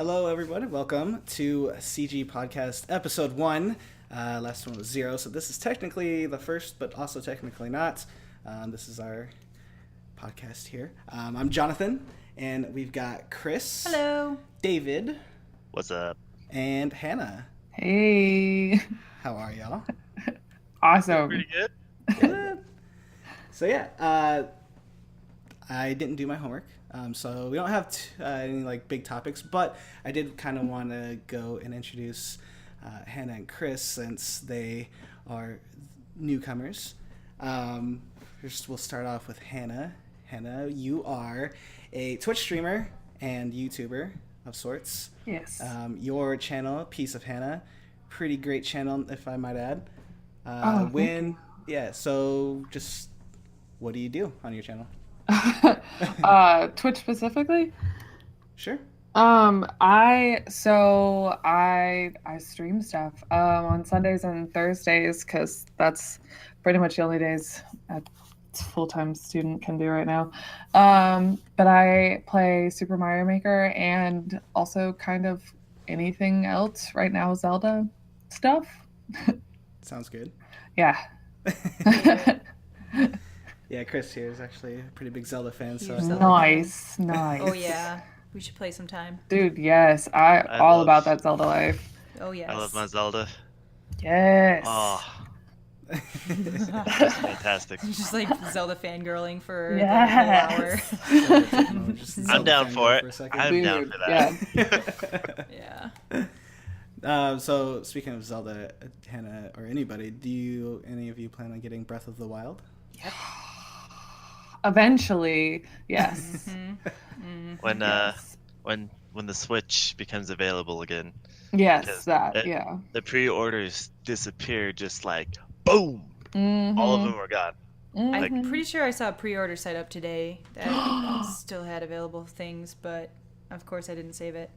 Hello, everyone. Welcome to CG Podcast Episode 1. Last one was 0, so this is technically the first, but also technically not. This is our podcast here. I'm Jonathan, and we've got Krys. Hello. David. What's up? And Hannah. Hey. How are y'all? Awesome. Pretty good. Good. So yeah, I didn't do my homework, so we don't have any big topics. But I did kind of want to go and introduce Hannah and Krys since they are newcomers. First, we'll start off with Hannah. Hannah, you are a Twitch streamer and YouTuber of sorts. Yes. Your channel, Piece of Hannah, pretty great channel, if I might add. So just what do you do on your channel? Twitch specifically? Sure. I stream stuff on Sundays and Thursdays because that's pretty much the only days a full-time student can do right now. But I play Super Mario Maker and also kind of anything else right now, Zelda stuff. Sounds good. Yeah. Yeah, Krys here is actually a pretty big Zelda fan. So Nice. Oh yeah, we should play sometime. Dude, yes. I all about that Zelda life. Oh yes. I love my Zelda. Yes. Oh, that's fantastic. You're just like Zelda fangirling for Yes. the whole hour. I'm down for it. I'm Dude, down for that. Yeah. So speaking of Zelda, Hannah or anybody, do any of you plan on getting Breath of the Wild? Yep. Eventually, yes. When Yes. when the Switch becomes available again, Yes, Because that, yeah. the pre-orders disappeared just like boom. Mhm. All of them were gone. I'm Mhm. pretty sure I saw a pre-order site up today that still had available things, but of course I didn't save it.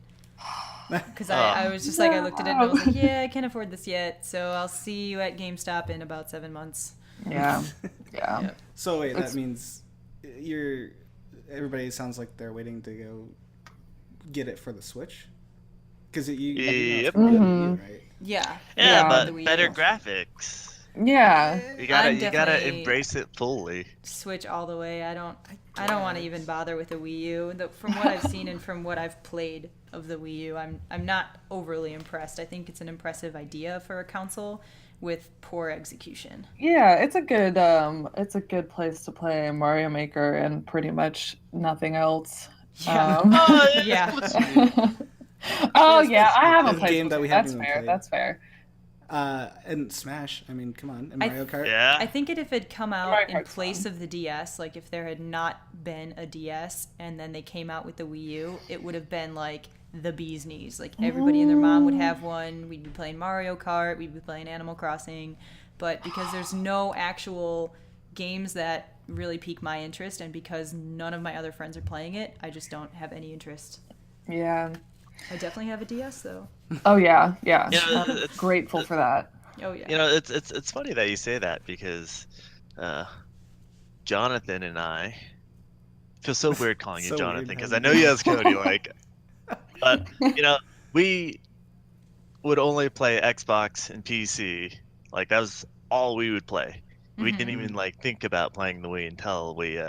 Because I was just I looked at it and I was like, yeah, I can't afford this yet, so I'll see you at GameStop in about 7 months. Yeah, yeah. Yep. So wait, that It's- means everybody sounds like they're waiting to go get it for the Switch? Because you Yep. it's for the Wii U, Mhm. right? Yeah. Yeah, but the Wii better U. graphics. Yeah. You I'm gotta definitely- embrace it fully. Switch all the way. I don't want to even bother with the Wii U. From what I've seen and from what I've played of the Wii U, I'm not overly impressed. I think it's an impressive idea for a console with poor execution. Yeah, it's a good place to play Mario Maker and pretty much nothing else. Yeah. Oh, Yeah. Oh yeah, I haven't It's a played game that we Splatoon. haven't That's even fair. played. That's fair. And Smash. I mean, come on, and I- Mario Kart. Yeah. I think if it come out Mario in Kart's place fun. of the DS, like if there had not been a DS and then they came out with the Wii U, it would have been like the bee's knees. Like everybody and their mom would have one. We'd be playing Mario Kart. We'd be playing Animal Crossing. But because there's no actual games that really pique my interest, and because none of my other friends are playing it, I just don't have any interest. Yeah. I definitely have a DS though. Oh yeah, yeah. Yeah, I'm it's- grateful for that. Oh yeah. You know, it's funny that you say that because Jonathan and I feel so weird calling you So Jonathan weird because how I know you- you as Cody, but we would only play Xbox and PC. Like that was all we would play. We didn't Mhm. even think about playing the Wii until we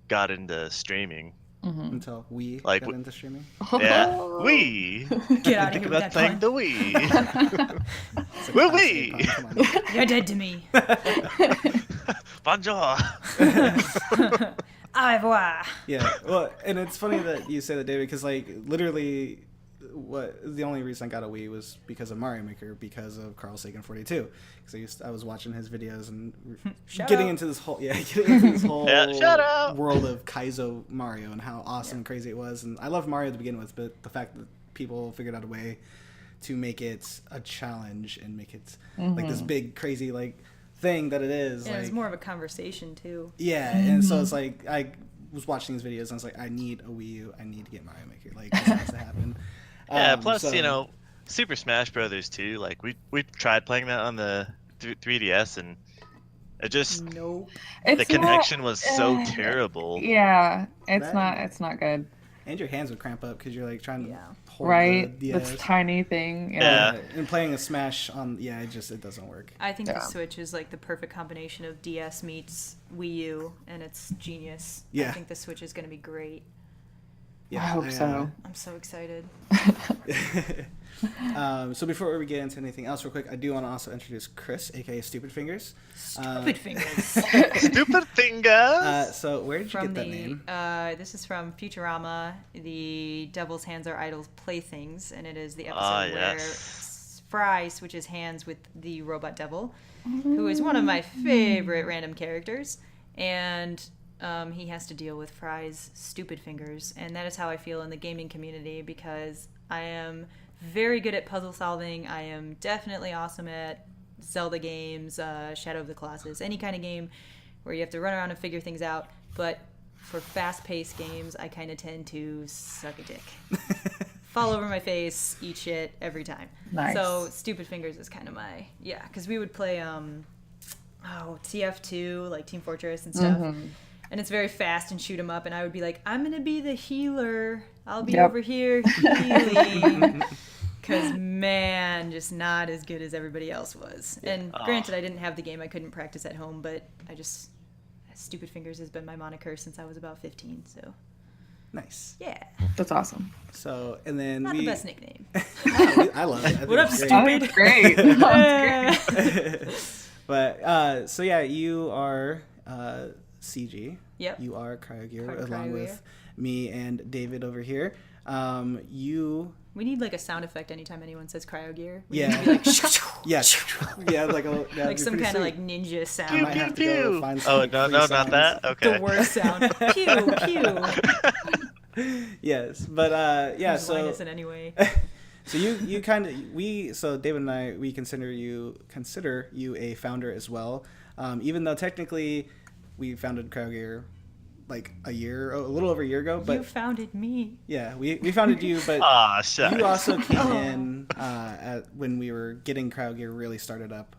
got into streaming. Mhm. Until we Like, got into streaming. Yeah, we Get out of think here with about that playing pun. the Wii. It's a Will classic we? pun, come on. You're dead to me. Bonjour. Au revoir. Yeah, well, and it's funny that you say that, David, because literally, the only reason I got a Wii was because of Mario Maker, because of Carl Sagan 42. Because I was watching his videos and Shout getting out. into this whole Yeah, shout out. world of Kaizo Mario and how awesome and crazy it was. And I loved Mario to begin with, but the fact that people figured out a way to make it a challenge and make it like this big crazy thing that it is. Yeah, it's more of a conversation too. Yeah, and so it's like I was watching these videos and I was like, I need a Wii U. I need to get Mario Maker. Like, this has to happen. Yeah, plus so- Super Smash Brothers too. Like we tried playing that on the 3DS and it just Nope. the It's not- connection was so terrible. Yeah, it's That- not. It's not good. And your hands would cramp up because you're like trying to hold right, the this DS. tiny thing. Yeah. And playing a Smash on, it doesn't work. I think the Switch is like the perfect combination of DS meets Wii U, and it's genius. Yeah. I think the Switch is going to be great. Yeah, I hope so. I'm so excited. So before we get into anything else real quick, I do want to also introduce Krys, aka Stupid Fingers. Stupid Fingers. Stupid fingers. So where did you From get that name? This is from Futurama, the Devil's Hands Are Idol's Playthings, and it is the episode where Fry switches hands with the robot devil, who is one of my favorite random characters, and he has to deal with Fry's stupid fingers, and that is how I feel in the gaming community, because I am very good at puzzle solving. I am definitely awesome at Zelda games, Shadow of the Colossus, any kind of game where you have to run around and figure things out, but for fast-paced games, I kind of tend to suck a dick. Fall over my face, eat shit every time. Nice. So Stupid Fingers is kind of my, because we would play TF2, like Team Fortress and stuff. And it's very fast and shoot 'em up, and I would be like, I'm gonna be the healer. I'll be over here healing. Because, man, just not as good as everybody else was. And granted, I didn't have the game. I couldn't practice at home, but Stupid Fingers has been my moniker since I was about 15, so. Nice. Yeah. That's awesome. So, and then Not the best nickname. I love it. I think What up, it's stupid? Great. That's great. But, so yeah, you are CG. Yep. You are CryoGear, Part of along CryoGear. with me and David over here. We need like a sound effect anytime anyone says CryoGear. We Yeah. need to be like, Yeah, like like some kind of like ninja I sound. might have to go find some Oh, no, free not sounds. that? Okay. The worst sound. Pew, pew. Yes, but yeah, Whose line so is it anyway? so you kind of so David and I, we consider you a founder as well, even though technically we founded CryoGear like a little over a year ago, but You founded me. yeah, we founded you, but Shucks. you also came in when we were getting CryoGear really started up.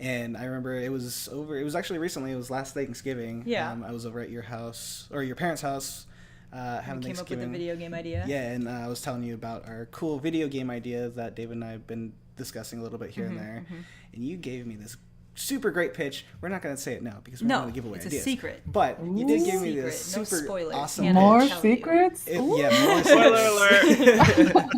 And I remember it was actually recently, it was last Thanksgiving. Yeah. I was over at your house, or your parents' house, having We came up with Thanksgiving. a video game idea. Yeah, and I was telling you about our cool video game idea that David and I have been discussing a little bit here and there. And you gave me this super great pitch. We're not going to say it now because we're not No, going to give away it's ideas. a secret. But you did give me Secret. this No super spoilers. awesome Hannah, More tell you. secrets? more Spoiler spoilers. alert.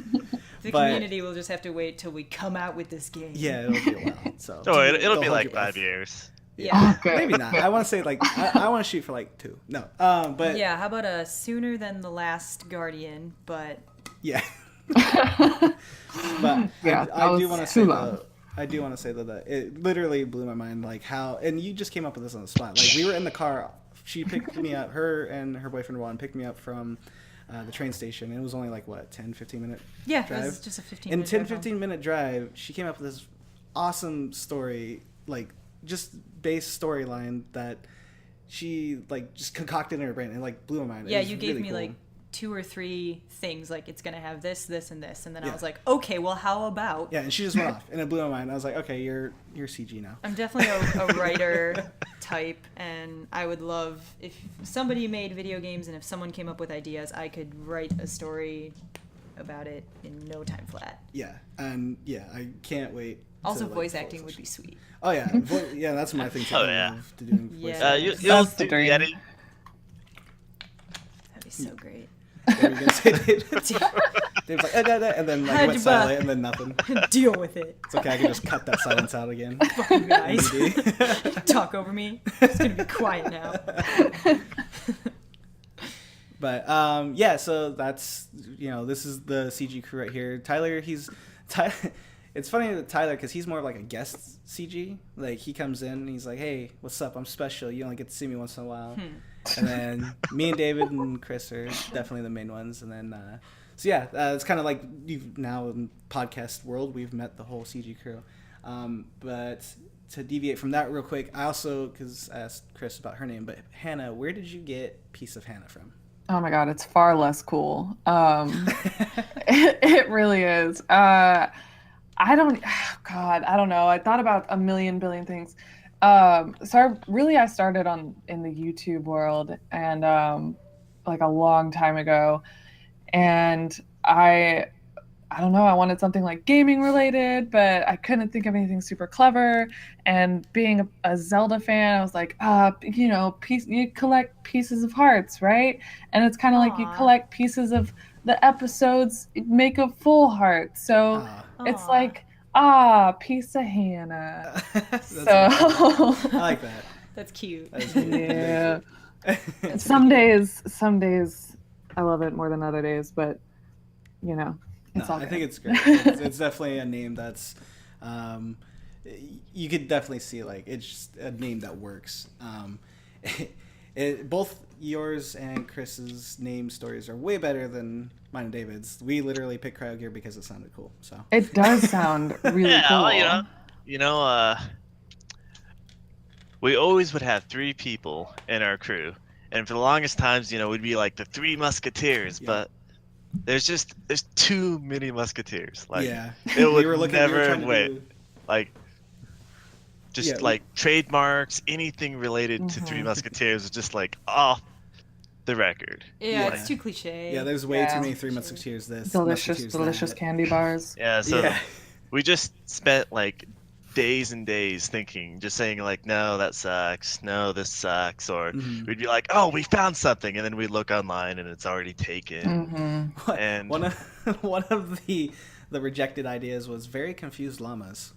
The But- community will just have to wait till we come out with this game. Yeah, it'll be a while. So Oh, it'll they'll be hold like your breath. 5 years. Yeah. Oh, good. Maybe not. I want to say like I want to shoot for like 2. No. But Yeah, how about a sooner than the last Guardian, but yeah. But Yeah, that I do was want to too say long. though, I do want to say though that it literally blew my mind, like how, and you just came up with this on the spot. Like we were in the car, she picked me up, her and her boyfriend Juan picked me up from the train station, and it was only like what 10-15 minute yeah, drive. it was just a 15 In minute 10 drive home. 15 minute drive, she came up with this awesome story, like just base storyline that she like just concocted in her brain and like blew my mind. It Yeah, was you gave really me cool. like 2 or 3 things, like it's gonna have this, this, and this, and then I Yeah. was like, okay, well, how about? Yeah, and she just went off, and it blew my mind. I was like, okay, you're CG now. I'm definitely a writer type, and I would love if somebody made video games and if someone came up with ideas, I could write a story about it in no time flat. Yeah, and yeah, I can't wait. Also, to, like, voice full acting would session. be sweet. Oh yeah, yeah, that's my thing too. Oh, I yeah. love to doing voice Yeah. acting. You'll That's the do dream. Yeti. That'd be so great. What were you gonna say, David? Dave's like, and then like went Hajba. silent, and then nothing. Deal with it. It's okay, I can just cut that silence out again. You guys. MD. Talk over me. It's gonna be quiet now. But yeah, so that's this is the CG crew right here. Tyler, it's funny that Tyler, because he's more of like a guest CG. Like he comes in and he's like, "Hey, what's up? I'm special. You only get to see me once in a while." And then me and David and Krys are definitely the main ones. And then so yeah, it's kind of like you've now in podcast world we've met the whole CG crew. But to deviate from that real quick, I also, because I asked Krys about her name, but Hannah, where did you get Piece of Hannah from? Oh my god, it's far less cool. It really is. I don't know. I thought about a million billion things. So I started in the YouTube world, and like a long time ago, and I don't know, I wanted something like gaming related, but I couldn't think of anything super clever. And being a Zelda fan, I was like, you collect pieces of hearts, right? And it's kind of like you Aw. collect pieces of the episodes make a full heart. So Ah. it's Aw. like, piece of Hannah. That's So I like that. That's cute. That is cute. yeah. Very cute. Some days I love it more than other days, but it's No, all I good. think it's great. It's definitely a name that's, you could definitely see like it's just a name that works. Both yours and Chris's name stories are way better than mine and David's. We literally picked CryoGear because it sounded cool. So It does sound really Yeah, cool. well, we always would have 3 people in our crew, and for the longest times, we'd be like the 3 musketeers, Yeah. but there's too many musketeers. Like, yeah, it would we were never trying to win. do. Like, just Yeah, like trademarks, anything related to 3 musketeers is just like off the record. Yeah, Yeah. it's too cliche. Yeah, there's way Yeah. too many Three Musketeers. This Delicious Musketeers that. candy bars. Yeah, so Yeah. we just spent like days and days thinking, just saying like, no, that sucks, no, this sucks, or Mhm. we'd be like, oh, we found something, and then we'd look online and it's already taken. Mm-hmm. And One of the rejected ideas was very confused llamas.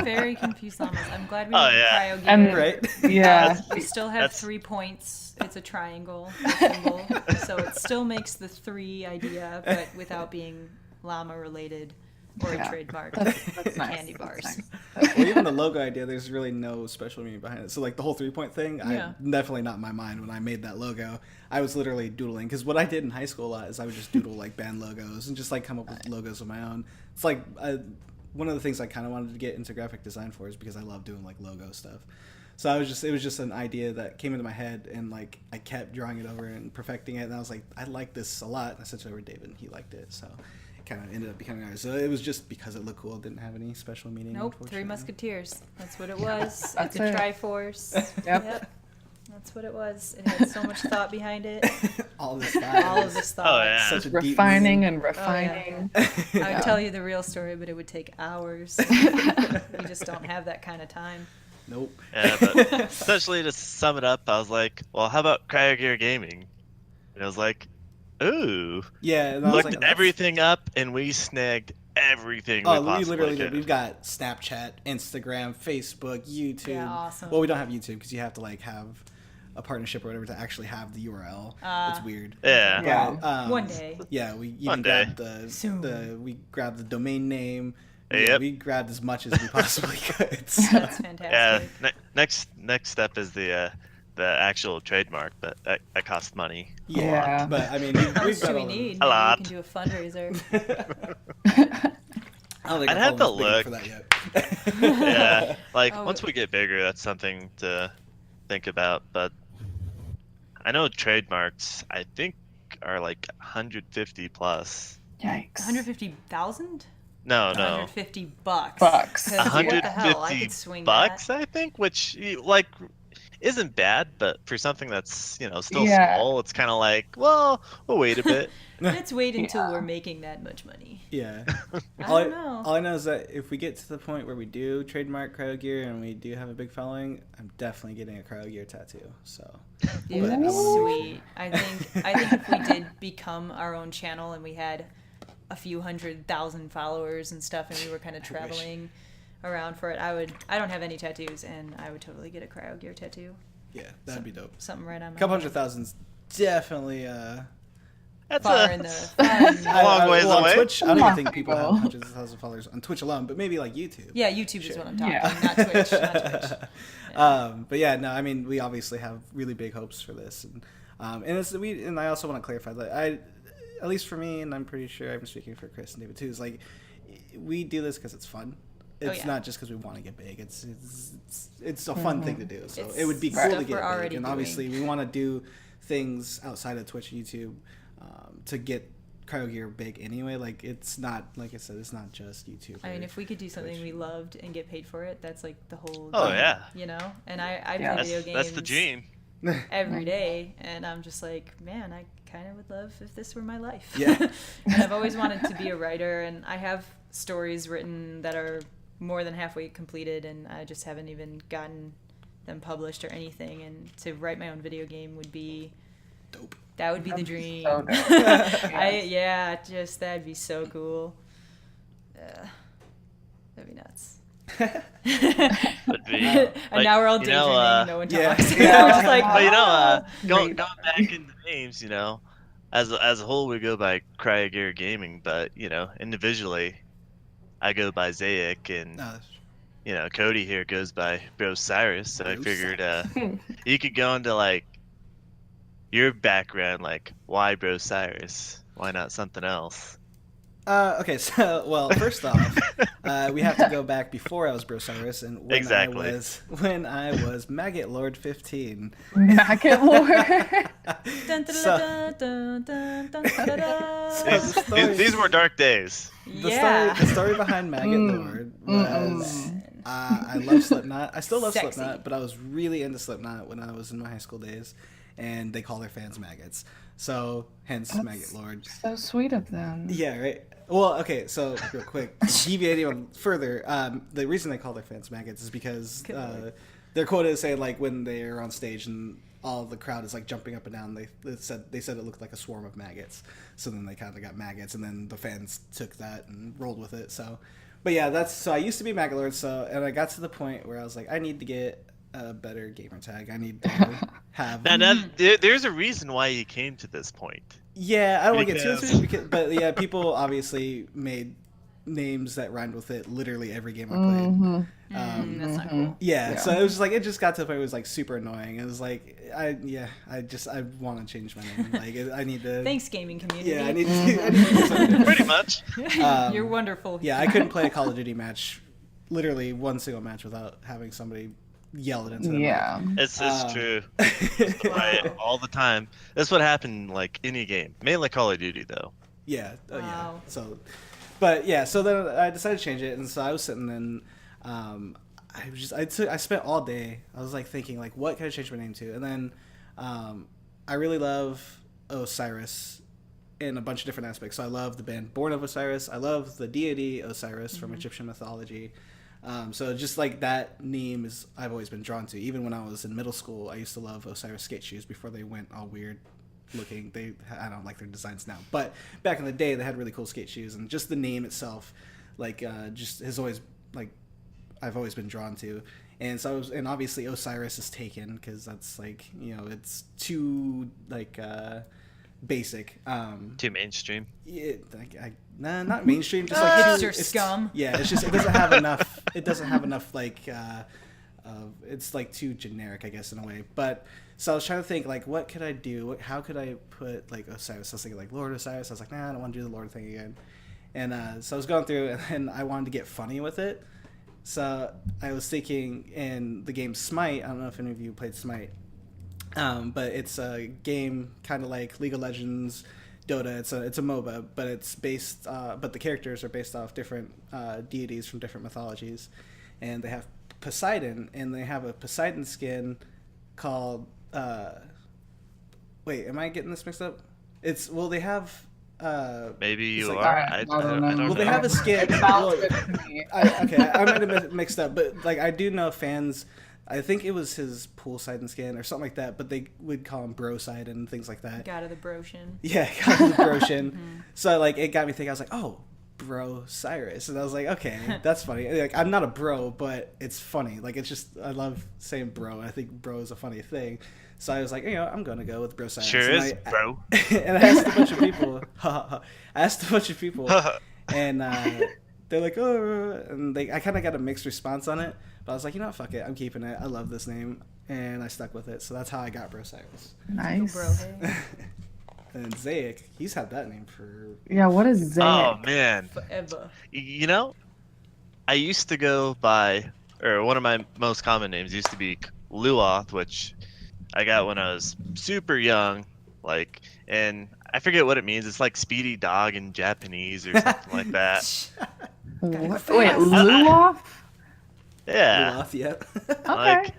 Very confused llamas. I'm glad we Oh, didn't yeah. CryoGear. And Right? yeah, We still have That's- 3 points. It's a triangle, a symbol. So it still makes the 3 idea, but without being llama related or Yeah. a trademark. that's nice. Candy bars. That's nice. Well, even the logo idea, there's really no special meaning behind it. So like the whole 3-point thing, Yeah. definitely not in my mind when I made that logo. I was literally doodling because what I did in high school a lot is I would just doodle like band logos and just like come up with logos of my own. It's like one of the things I kind of wanted to get into graphic design for is because I love doing like logo stuff. So it was just an idea that came into my head, and like I kept drawing it over and perfecting it, and I was like, I like this a lot. And I sent it over to David, and he liked it, so it kind of ended up becoming ours. So it was just because it looked cool. It didn't have any special meaning. Nope, 3 unfortunately. Musketeers. That's what it was. That's It's a it. Triforce. Yep. That's what it was. It had so much thought behind it. All this thought. All of this thought. Oh, yeah. Such a deep Refining meaning. and refining. I would tell you the real story, but it would take hours. We just don't have that kind of time. Nope. Yeah, but essentially to sum it up, I was like, well, how about CryoGearGaming? And I was like, ooh. Yeah, and I was Looked like, everything up, and we snagged everything we Oh, we possibly literally could. did. We've got Snapchat, Instagram, Facebook, YouTube. Yeah, awesome. Well, we don't have YouTube because you have to like have a partnership or whatever to actually have the URL. It's weird. Yeah. Yeah. But, One day. Yeah, we even One day. grabbed Soon. we grabbed the domain name. Yep. Yeah, we grabbed as much as we possibly could. So. That's Yeah. fantastic. Next step is the actual trademark, but that costs money. Yeah. But I mean, How we've much got do we all need? A lot. Maybe we can do a fundraiser. I don't think I'd our have to following's big enough look. for that yet. Yeah, like Oh, once we get bigger, that's something to think about. But I know trademarks, I think, are like 150 plus. Yikes. 150,000? No, 150 bucks. Bucks. 'Cause what the hell, I 150 could swing bucks, that. I think, which like isn't bad, but for something that's still Yeah. small, it's kind of like, well, we'll wait a bit. Let's wait until Yeah. we're making that much money. Yeah. I all don't know. All I know is that if we get to the point where we do trademark CryoGear and we do have a big following, I'm definitely getting a CryoGear tattoo. So Dude, that'd be sweet. I think if we did become our own channel and we had a few 100,000 followers and stuff, and we were kind of traveling around for it, I don't have any tattoos, and I would totally get a CryoGear tattoo. yeah, that'd be dope. Something right on my Couple head. 100,000's definitely That's Far a in the a long ways well, away. on Twitch, I don't even think Wow. people have hundreds of thousands of followers on Twitch alone, but maybe like YouTube. Yeah, YouTube is what I'm talking Yeah. about, not Twitch. Not Twitch. But yeah, no, I mean, we obviously have really big hopes for this, and and I also want to clarify that at least for me, and I'm pretty sure I'm speaking for Krys and David too, is like we do this because it's fun. It's yeah. not just because we want to get big. It's a fun thing to do. So It's it would be cool stuff to get we're big, already and doing. obviously we want to do things outside of Twitch, YouTube, to get CryoGear big anyway. Like it's not, like I said, it's not just YouTube. I mean, or if we could do something Twitch. we loved and get paid for it, that's like the whole Oh dream, yeah, you know? And I Yeah. play video that's games. the dream. every day, and I'm just like, man, I kind of would love if this were my life. Yeah. And I've always wanted to be a writer, and I have stories written that are more than halfway completed, and I just haven't even gotten them published or anything. And to write my own video game would be Dope. that would be the dream. So dope. That'd be so cool. That'd be nuts. Would be. And now we're all you daydreaming, know, and no one yeah. talks. Yeah. We're just like, But "Oh." going back into names, as a whole, we go by CryoGearGaming, but individually, I go by Zayek, and Cody here goes by Bro Cyrus. So I figured you could go into like your background, like why Bro Cyrus? Why not something else? Okay, so well, first off, we have to go back before I was Bro Cyrus, and when I was Maggot Lord 15. Maggot Lord. Dun, dun, So- dun, dun, dun, dun, dun, dun, dun. So the story- These were dark days. Yeah. The story behind Maggot Lord was I love Slipknot. I still love Sexy. Slipknot, but I was really into Slipknot when I was in my high school days, and they call their fans maggots. So hence Maggot Lord. So sweet of them. Yeah, right. Well, okay, so real quick, deviating on further, the reason they call their fans maggots is because their quote is saying like when they're on stage and all the crowd is like jumping up and down, they said it looked like a swarm of maggots. So then they kind of got maggots, and then the fans took that and rolled with it. So, but yeah, so I used to be Maggot Lord. So, and I got to the point where I was like, I need to get a better gamer tag. I need to have. Now, there's a reason why you came to this point. Yeah, I don't want to get too into it, but yeah, people obviously made names that rhymed with it literally every game I played. That's not cool. Yeah, so it was just like, it just got to the point where it was like super annoying. It was like, I want to change my name. Like, I need to. Thanks, gaming community. Yeah, I need to do something. Pretty much. You're wonderful. Yeah, I couldn't play a Call of Duty match, literally one single match, without having somebody yell it into the mic. It's true. All the time. That's what happened like any game. Mainly Call of Duty though. Yeah. Oh, yeah. Wow. So, but yeah. So then I decided to change it, and so I was sitting and I spent all day. I was like thinking like, what can I change my name to? And then I really love Osiris in a bunch of different aspects. So I love the band Born of Osiris. I love the deity Osiris from Egyptian mythology. So just like that name I've always been drawn to. Even when I was in middle school, I used to love Osiris skate shoes before they went all weird looking. I don't like their designs now, but back in the day they had really cool skate shoes, and just the name itself, like just has always like I've always been drawn to. And so and obviously Osiris is taken because that's like it's too like basic. Too mainstream. Yeah, not mainstream. Just like Hipster scum. Yeah, it's just it doesn't have enough. It doesn't have enough like. It's like too generic, I guess, in a way. But so I was trying to think like, what could I do? How could I put like Osiris? I was thinking like Lord Osiris. I was like, nah, I don't want to do the Lord thing again. And so I was going through, and I wanted to get funny with it. So I was thinking in the game Smite. I don't know if any of you played Smite. But it's a game kind of like League of Legends, Dota. It's a MOBA, but it's based. But the characters are based off different deities from different mythologies, and they have Poseidon, and they have a Poseidon skin called. Wait, am I getting this mixed up? They have. Maybe you like- are. I don't know. I don't Well, they know. have a skin. It sounds good to me. I might have mixed up, but like I do know fans. I think it was his Poseidon skin or something like that, but they would call him Broseidon and things like that. God of the Broshin. Yeah, God of the Broshin. So like it got me thinking. I was like, oh, Bro Cyrus, and I was like, okay, that's funny. Like I'm not a bro, but it's funny. Like it's just I love saying bro. I think bro is a funny thing. So I was like, I'm gonna go with Bro Cyrus. Sure and is, bro. And I asked a bunch of people. And they're like, oh, and I kind of got a mixed response on it. But I was like, fuck it, I'm keeping it. I love this name, and I stuck with it. So that's how I got Bro Cyrus. Nice. Bro, hey. And Zayek, he's had that name for. Yeah, what is Zayek? Oh man. Forever. I used to go by, or one of my most common names used to be Luoth, which I got when I was super young, and I forget what it means. It's like speedy dog in Japanese or something like that. What? Wait, Luoth? Yeah. Luoth, yeah. Okay. Like,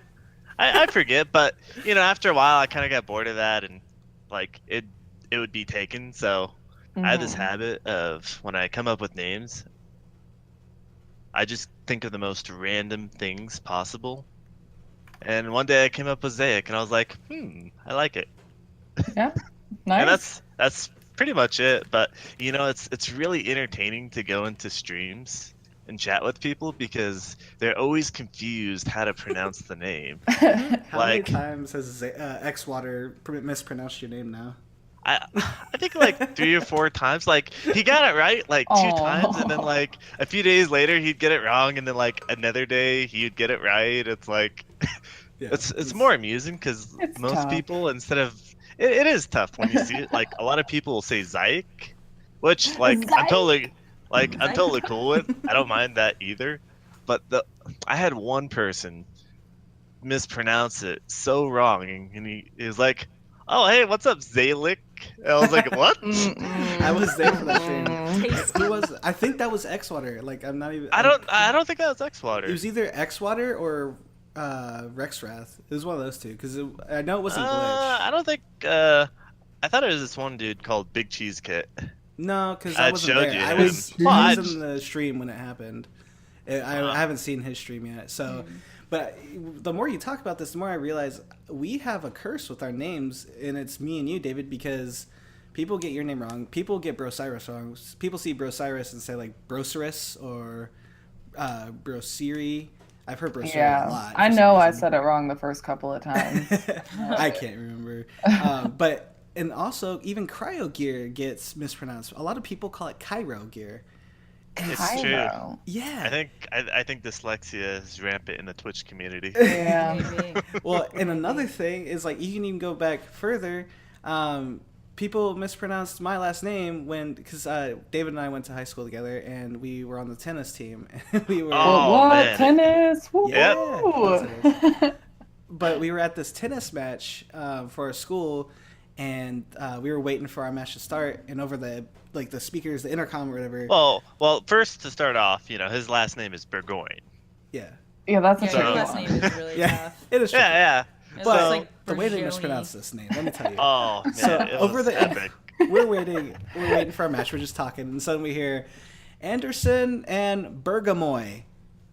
I forget, but after a while, I kind of got bored of that, and like it would be taken. So I have this habit of when I come up with names, I just think of the most random things possible. And one day I came up with Zayek, and I was like, I like it. Yeah, nice. And that's pretty much it. But it's really entertaining to go into streams and chat with people because they're always confused how to pronounce the name. How many times has X-Water mispronounced your name now? I think like 3 or 4 times. Like he got it right like 2 times, and then like a few days later he'd get it wrong, and then like another day he'd get it right. It's like it's more amusing because most people, instead of it is tough when you see it. Like a lot of people will say Zyke, which like I'm totally cool with. I don't mind that either. But I had one person mispronounce it so wrong, and he is like, "Oh, hey, what's up, Zaylik?" And I was like, "What?" I was there for that stream. Who was? I think that was X-Water. Like I'm not even. I don't think that was X-Water. It was either X-Water or Rexwrath. It was one of those two because I know it wasn't Glitch. I don't think. I thought it was this one dude called Big Cheese Kit. No, because I wasn't there. I was in the stream when it happened. I haven't seen his stream yet. So, but the more you talk about this, the more I realize we have a curse with our names, and it's me and you, David, because people get your name wrong. People get Brocyrus wrong. People see Brocyrus and say like Brocerus or Brosiri. I've heard Brocyrus a lot. I know I said it wrong the first couple of times. I can't remember. And also, even CryoGear gets mispronounced. A lot of people call it CryoGear. It's true. Yeah. I think dyslexia is rampant in the Twitch community. Yeah. Well, and another thing is like you can even go back further. People mispronounced my last name because David and I went to high school together, and we were on the tennis team. We were man. Tennis? Yeah. But we were at this tennis match for our school, and we were waiting for our match to start, and over the speakers, the intercom or whatever. Well, first to start off, his last name is Burgoyne. Yeah. Yeah, that's a your last name is really tough. It is. Tricky. Yeah. But like the way they mispronounce this name, let me tell you. Oh man, So it over was the epic. we're waiting for our match. We're just talking, and suddenly we hear Anderson and Bergamoy.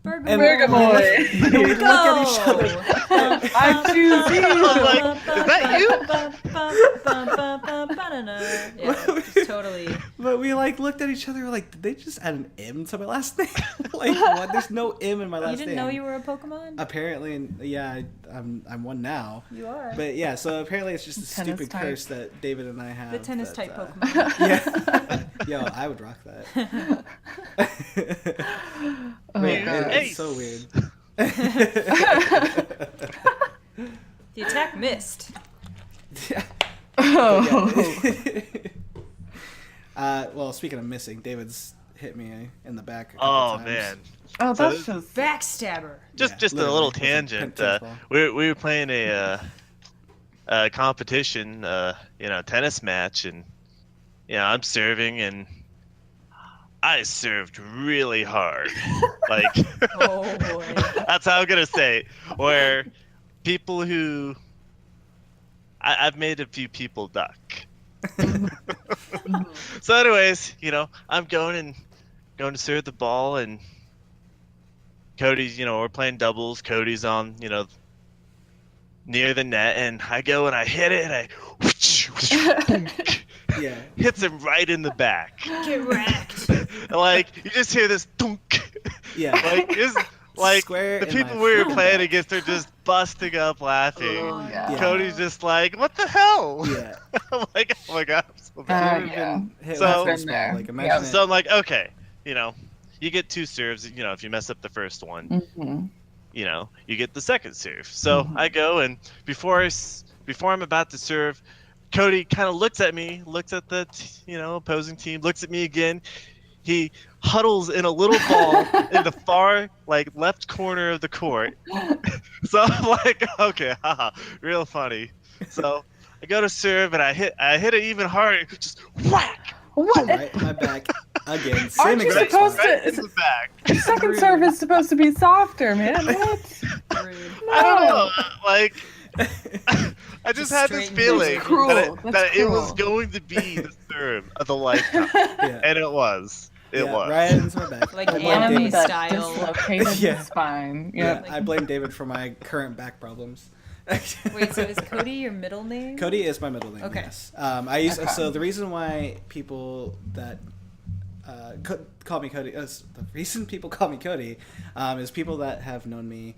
Bergamoy. And we look at each other. I choose you. I was like, is that you? Yeah, just totally. But we looked at each other. We're like, did they just add an M to my last name? What? There's no M in my last name. You didn't know you were a Pokemon? Apparently, yeah. I'm one now. You are. But yeah, so apparently it's just a stupid curse that David and I have. The tennis type Pokemon. Yeah. Yo, I would rock that. Wait, it's so weird. The attack missed. Yeah. Oh. Well, speaking of missing, David's hit me in the back. Oh times. man. Oh, So that's just Backstabber. Just a literally, little with a tangent. tennis ball. We were playing a competition, tennis match, and I'm serving, and I served really hard. Like, Oh boy. that's how I'm gonna say it. Where people who I've made a few people duck. So, anyways, I'm going to serve the ball, and Cody's, we're playing doubles. Cody's on, near the net, and I go and I hit it, and I Yeah. hits him right in the back. Get wrecked. And, you just hear this thunk. Yeah. Square the in people my we were freaking playing back. against are just busting up laughing. Oh, yeah. Cody's just like, what the hell? Yeah. I'm like, oh my god, I'm so bad. yeah. Hit So- with a baseball, Been there. imagine So I'm like, okay, you get 2 serves, if you mess up the first one, Mhm. you get the second serve. So I go, and before I'm about to serve, Cody kind of looks at me, looks at the opposing team, looks at me again. He huddles in a little ball in the far left corner of the court. So I'm like, okay, haha, real funny. So I go to serve, and I hit it even harder, just whack What? right in my back again. Aren't Same you exact supposed spot. right in the back. Second serve is supposed to be softer, man. What? Rude. I don't know. Like, I just had this straight and feeling That's cruel. that it was Cruel. going to be the term of the lifetime, Yeah. and it was. It Yeah, was. Ryan's my back. Like I blame anime David. that style. dislocated Yeah. his spine. Yeah, Yep. I blame David for my current back problems. Wait, so is Cody your middle name? Cody is my middle name. Okay. Yes. Okay. So the reason why people that call me Cody, the reason people call me Cody, is people that have known me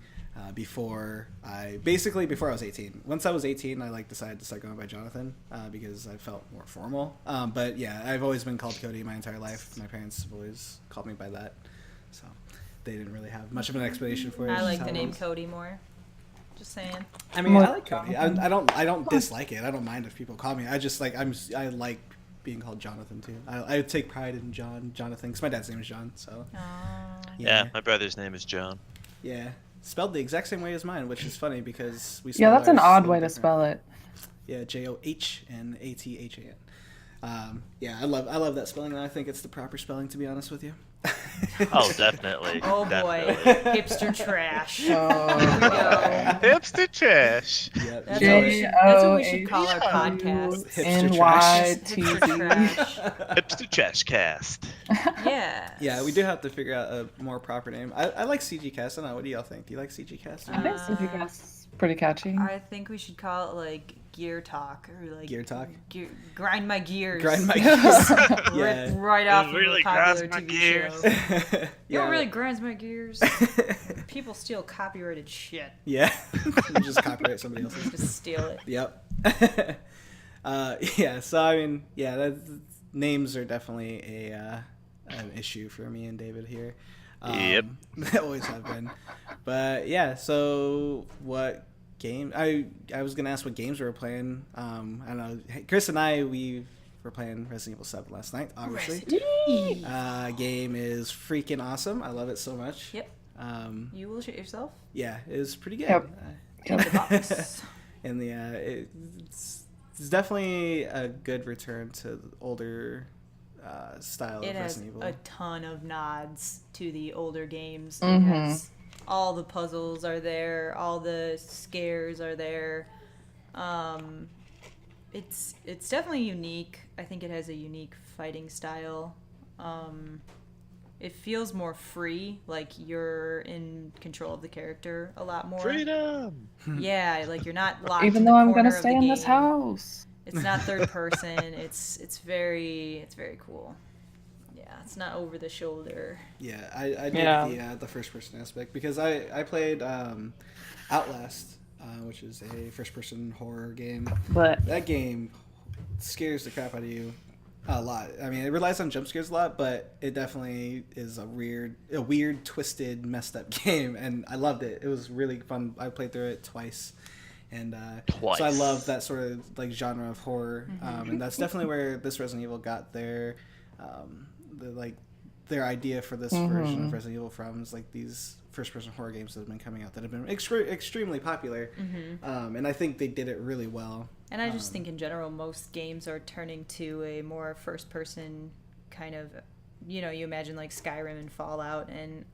before I was 18. Once I was 18, I decided to start going by Jonathan because I felt more formal. But yeah, I've always been called Cody my entire life. My parents have always called me by that, so they didn't really have much of an explanation for it. I like How the it name was. Cody more. Just saying. I mean, I like Cody. I don't dislike it. I don't mind if people call me. I just I like being called Jonathan too. I take pride in Jonathan, because my dad's name is John. So Yeah, my brother's name is John. yeah, spelled the exact same way as mine, which is funny because we. Yeah, that's an ours odd so way to different. spell it. Yeah, JOHNATHAN. Yeah, I love that spelling, and I think it's the proper spelling, to be honest with you. Oh, definitely. Oh boy, Definitely. hipster trash. Oh. Here we go. Hipster trash. Yeah, That's what we should call our podcast. Hipster trash. Hipster trash. Hipster trash cast. Yeah. Yeah, we do have to figure out a more proper name. I like CG Cast. I don't know. What do y'all think? Do you like CG Cast? I think CGCast's pretty catchy. I think we should call it like Gear Talk or like Gear Talk? Grind my gears. Grind my gears. Rip Yeah. right off It really of a popular grinds my TV gears. show. You Yeah. know what really grinds my gears? People steal copyrighted shit. Yeah. You just copyright somebody else's. Just steal it. Yep. Yeah. So I mean, yeah, names are definitely an issue for me and David here. Yep. They always have been. But yeah. So what game? I was gonna ask what games we were playing. I don't know. Krys and I we were playing Resident Evil 7 last night. Obviously. Game is freaking awesome. I love it so much. Yep. You will shoot yourself Yeah, it was pretty good. Yep. in the box. And it's definitely a good return to the older style It of has Resident Evil. a ton of nods to the older games. It Mhm. has all the puzzles are there, all the scares are there. It's definitely unique. I think it has a unique fighting style. It feels more free, like you're in control of the character a lot more. Freedom. Yeah, like you're not locked. Even in the though I'm corner gonna of stay the in this game. house. It's not third person. It's very cool. Yeah, it's not over the shoulder. Yeah, I did Yeah. the first person aspect because I played Outlast, which is a first person horror game. But That game scares the crap out of you a lot. I mean, it relies on jump scares a lot, but it definitely is a weird, twisted, messed up game, and I loved it. It was really fun. I played through it twice, and Twice. so I love that sort of like genre of horror, and that's definitely where this Resident Evil got their their idea for this version of Resident Evil from. Is like these first-person horror games that have been coming out that have been extremely popular, and I think they did it really well. And I just think in general, most games are turning to a more first-person kind of, you imagine like Skyrim and Fallout, and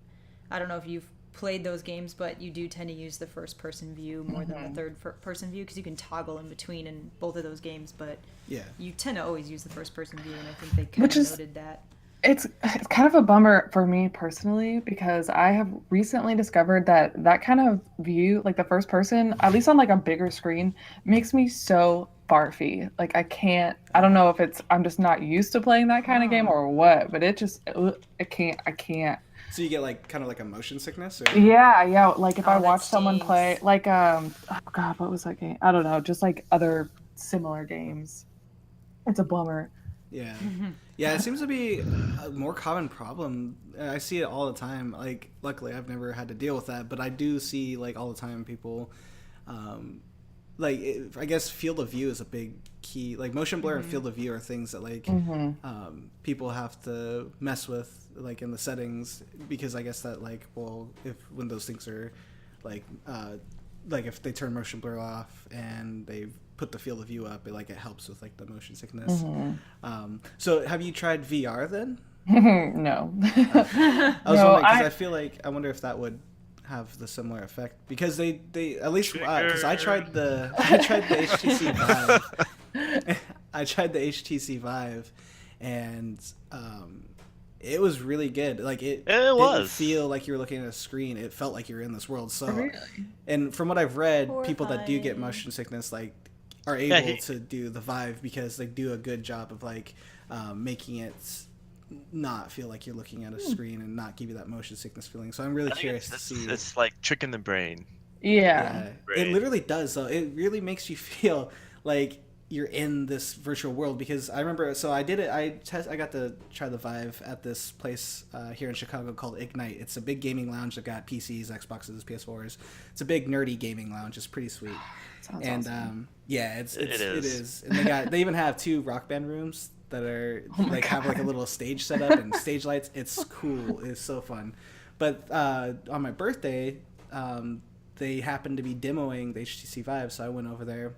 I don't know if you've played those games, but you do tend to use the first-person view more than the third-person view because you can toggle in between in both of those games, but Yeah. you tend to always use the first-person view, and I think they kind Which of is- noted that. it's kind of a bummer for me personally because I have recently discovered that kind of view, like the first person, at least on like a bigger screen, makes me so barfy. Like I don't know if I'm just not used to playing that kind of game or what, but I can't. So you get like kind of like a motion sickness, or Yeah. Like if Oh, I that watch someone stinks. play, like oh god, what was that game? I don't know, just like other similar games. It's a bummer. yeah, yeah. It seems to be a more common problem. I see it all the time. Like, luckily, I've never had to deal with that, but I do see like all the time people, I guess field of view is a big key. Like motion blur and field of view are things that like people have to mess with like in the settings because I guess that like when those things are like if they turn motion blur off and they put the field of view up, it helps with like the motion sickness. So have you tried VR then? No. I was wondering because I feel like I wonder if that would have the similar effect because they at least because I tried the HTC Vive. I tried the HTC Vive, and it was really good. Like it didn't feel like you were looking at a screen. It felt like you were in this world. So, Really? and from what I've read, Horrifying. people that do get motion sickness like are able to do the Vive because they do a good job of like making it not feel like you're looking at a screen and not give you that motion sickness feeling. So I'm really curious to see. It's like tricking the brain. Yeah. It literally does though. It really makes you feel like you're in this virtual world because I remember, so I did it. I got to try the Vive at this place here in Chicago called Ignite. It's a big gaming lounge. They've got PCs, Xboxes, PS4s. It's a big nerdy gaming lounge. It's pretty sweet. Sounds And awesome. yeah, it is. And they even have 2 Rock Band rooms that are have like a little stage setup and stage lights. It's cool. It's so fun. But on my birthday, they happened to be demoing the HTC Vive, so I went over there.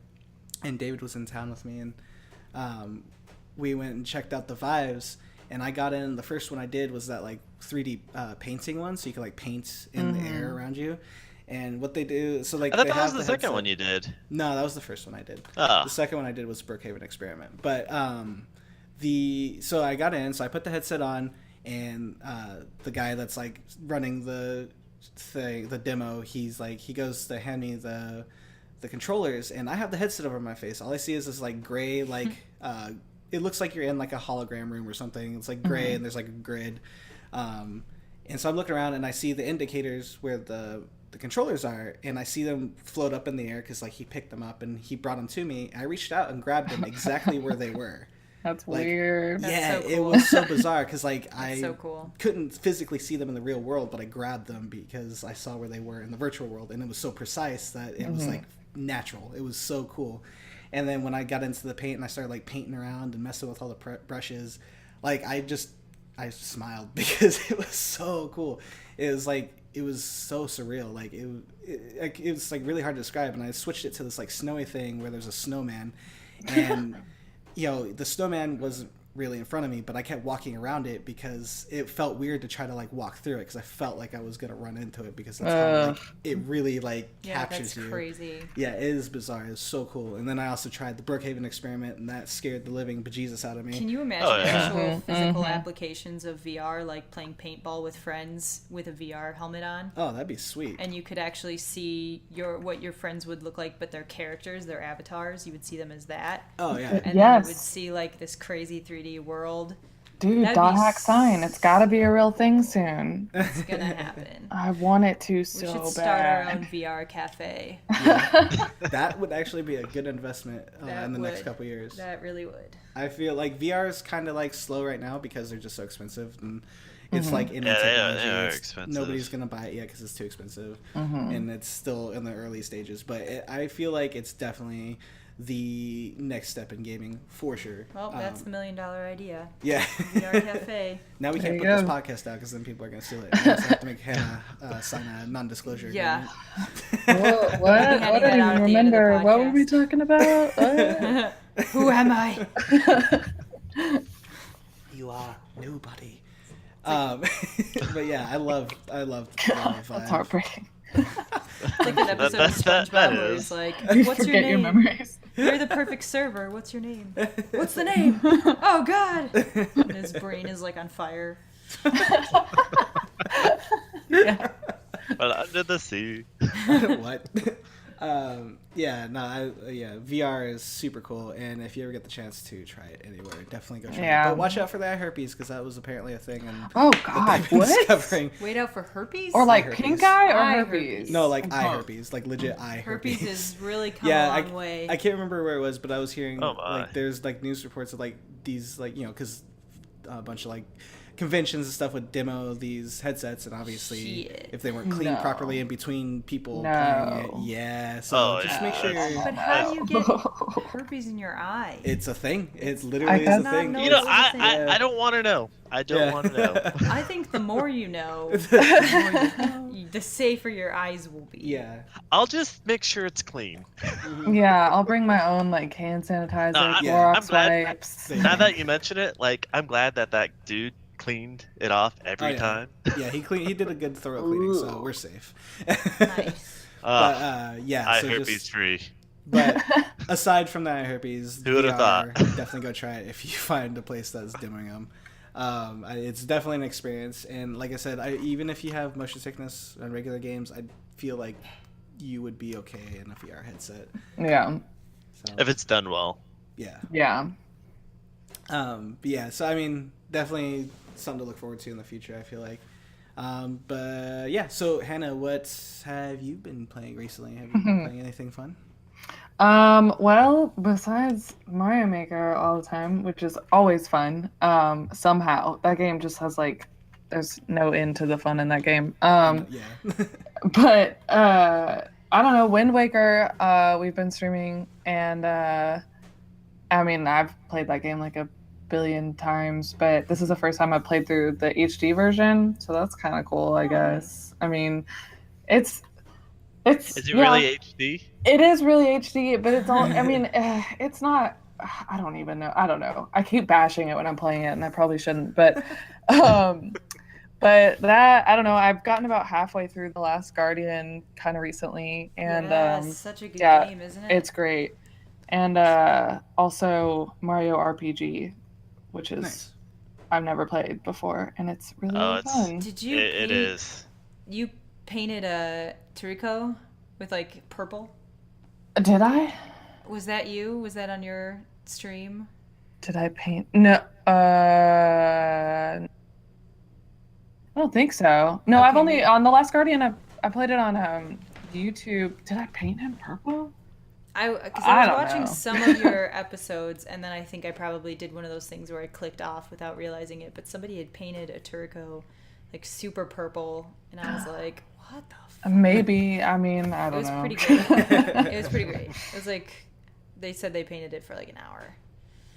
And David was in town with me, and we went and checked out the Vives. And I got in. The first one I did was that like 3D painting one, so you can like paint in the air around you. And what they do, so like I thought they that was have the second one you did. No, that was the first one I did. Oh. The second one I did was Brookhaven Experiment. But so I got in, so I put the headset on, and the guy that's like running the demo, he goes to hand me the controllers, and I have the headset over my face. All I see is this like gray, it looks like you're in like a hologram room or something. It's like gray and there's like a grid. And so I'm looking around and I see the indicators where the controllers are, and I see them float up in the air because like he picked them up and he brought them to me. I reached out and grabbed them exactly where they were. That's like, weird. Yeah, That's so it cool. was so bizarre because like so cool. couldn't physically see them in the real world, but I grabbed them because I saw where they were in the virtual world, and it was so precise that it was like natural. It was so cool. And then when I got into the paint and I started like painting around and messing with all the brushes, like I smiled because it was so cool. It was so surreal. Like it was like really hard to describe. And I switched it to this like snowy thing where there's a snowman, and the snowman wasn't really in front of me, but I kept walking around it because it felt weird to try to like walk through it because I felt like I was gonna run into it because that's how like it really like captures you. That's crazy. Yeah, it is bizarre. It's so cool. And then I also tried the Brookhaven Experiment, and that scared the living bejesus out of me. Can you imagine actual physical applications of VR, like playing paintball with friends with a VR helmet on? Oh, that'd be sweet. And you could actually see what your friends would look like, but their characters, their avatars, you would see them as that. Oh yeah. And then Yes. you would see like this crazy 3D world. Dude, That'd dot be hack sign. It's got to be a real thing soon. It's gonna happen. I want it to We so should bad. start our own VR cafe. That would actually be a good investment in the next couple years. That really would. I feel like VR is kind of like slow right now because they're just so expensive, and it's like in the Yeah, technology. they are It's- expensive. Nobody's gonna buy it yet because it's too expensive, and it's still in the early stages. But I feel like it's definitely the next step in gaming for sure. Well, that's the $1 million idea. Yeah. VR cafe. Now we There can't you put this go. podcast out because then people are gonna steal it. We also have to make Hannah sign a non-disclosure. Yeah. agreement. What? I Having don't that out even at the end of the remember. What were we podcast. talking about? Who am I? You are nobody. But yeah, I love That's heartbreaking. It's like that episode That of SpongeBob is. where he's like, You "What's your forget your name? memories. You're the perfect server. What's your name? What's the name? Oh God!" And his brain is like on fire. Yeah. But under the sea. What? VR is super cool, and if you ever get the chance to try it anywhere, definitely go try Yeah. it. But watch out for that herpes because that was apparently a thing. And Oh God, I've been what? discovering. Wait out for herpes. Or like herpes. pink eye or Eye herpes? herpes. No, like eye Oh. herpes, like legit eye herpes. herpes is really come Yeah, a long way. I can't remember where it was, but I was hearing Oh, my. like there's like news reports of like these like because a bunch of like conventions and stuff would demo these headsets, and obviously Shit. if they weren't cleaned No. properly in between people No. playing it, yeah. So Oh, just yeah, make sure that's- But how do you get herpes in your eye? it's a thing. It's I literally is guess- a thing. No, You know, it's a thing. I don't want to know. I don't want to know. I think the more you know, the, more the safer your eyes will be. Yeah. I'll just make sure it's clean. Yeah, I'll bring my own like hand sanitizer, No, yeah, Clorox I'm glad- wipes. Same. Now that you mention it, like I'm glad that dude cleaned it off every yeah. time. Yeah, he did a good thorough cleaning, so we're safe. Nice. But yeah, I so herpes free. But aside from that herpes, Who would have thought? definitely go try it if you find a place that's dimming them. It's definitely an experience, and like I said, even if you have motion sickness on regular games, I feel like you would be okay in a VR headset. Yeah. So, If it's done well. Yeah. But yeah, so I mean, definitely something to look forward to in the future, I feel like. But yeah, so Hannah, what have you been playing recently? Have you been playing anything fun? Well, besides Mario Maker all the time, which is always fun, somehow that game just has like, there's no end to the fun in that game. Yeah. But I don't know, Wind Waker, we've been streaming, and I mean, I've played that game like a billion times, but this is the first time I've played through the HD version, so that's kind of cool, I guess. I mean, it's Is it really HD? It is really HD, but it's all, I mean, it's not, I don't even know. I don't know. I keep bashing it when I'm playing it, and I probably shouldn't, but that, I don't know, I've gotten about halfway through The Last Guardian kind of recently, and such a good game, isn't it? It's great. And also Mario RPG, which is Nice. I've never played before, and it's really fun. Did you? It is. You painted a Toriko with like purple. Did I? Was that you? Was that on your stream? Did I paint? No. I don't think so. No, Okay, I've only maybe. on The Last Guardian. I played it on YouTube. Did I paint him purple? Because I I was don't watching know. some of your episodes, and then I think I probably did one of those things where I clicked off without realizing it. But somebody had painted a Turco like super purple, and I was like, "What the fuck?" Maybe. I mean, I It don't was know. pretty great. It was pretty great. It was like they said they painted it for like an hour.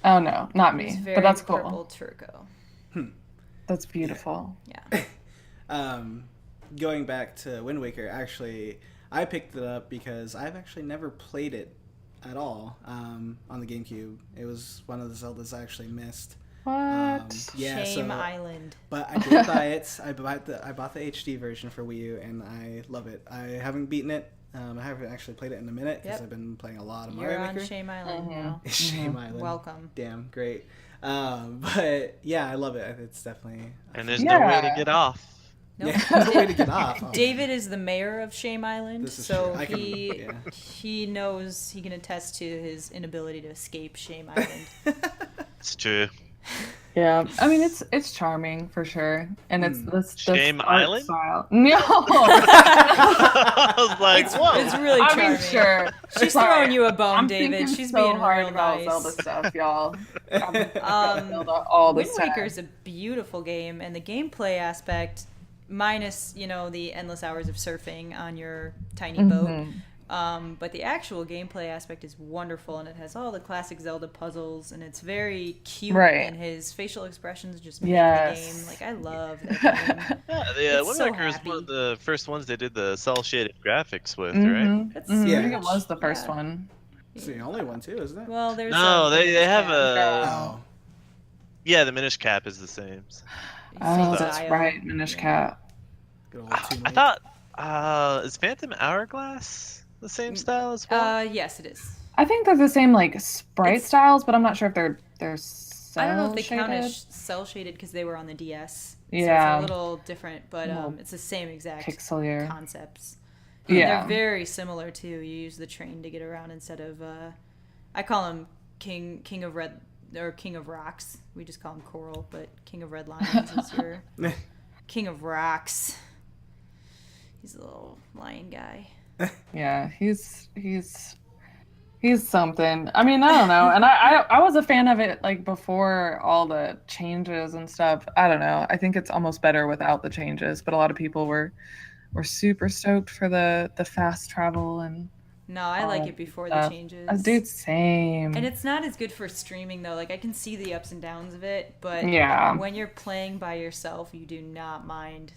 Oh no, not It was me. very But that's purple cool. Turco. That's beautiful. Yeah. Going back to Wind Waker, actually, I picked it up because I've actually never played it at all on the GameCube. It was one of the Zeldas I actually missed. What? Yeah, Shame so, Island. but I did buy it. I bought the HD version for Wii U, and I love it. I haven't beaten it. I haven't actually played it in a minute because I've been playing a lot of You're Mario on Maker. Shame Island now. Shame Island. Welcome. Damn, great. But yeah, I love it. It's definitely. And there's no way to get off. Nope. Yeah, no way to get off. Oh, David is the mayor of Shame Island, This is so true. he knows, he can attest to his inability to escape Shame Island. It's true. Yeah, I mean it's charming for sure, and it's this Shame art Island? style. No, I was like, whoa. It's really I charming. mean sure. She's Sorry. throwing you a bone, I'm David. thinking She's so being hard real about nice. Zelda stuff, y'all. Zelda all Wind this time. Waker is a beautiful game, and the gameplay aspect, minus the endless hours of surfing on your tiny boat. But the actual gameplay aspect is wonderful, and it has all the classic Zelda puzzles, and it's very cute, Right. and his facial expressions just make Yes. the game. Like, I love that game. Yeah, It's Wind so Waker is happy. one of the first ones they did the cell shaded graphics with, right? That's I Yeah. think it was the first yeah. one. It's the only one too, isn't it? Well, there's No, the they have Minish Cap. a. Oh, Yeah, the Minish Cap is the same. Oh, Same that's style. right, Minish Yeah. Cap. good old I Toon Link. thought, is Phantom Hourglass the same style as well? Yes, it is. I think they're the same like sprite It's- styles, but I'm not sure if they're I don't know if they count cel-shaded. as cell shaded because they were on the DS. Yeah. So it's a little different, but Little it's the same exact pixelier. concepts. Yeah. They're very similar too. You use the train to get around instead of I call him King of Red or King of Rocks. We just call him Coral, but King of Red Lions is your King of Rocks. He's a little lion guy. Yeah, he's something. I mean, I don't know. And I was a fan of it like before all the changes and stuff. I don't know. I think it's almost better without the changes, but a lot of people were super stoked for the fast travel and No, I like it before the changes. dude, same. And it's not as good for streaming though. Like I can see the ups and downs of it, but Yeah. when you're playing by yourself, you do not mind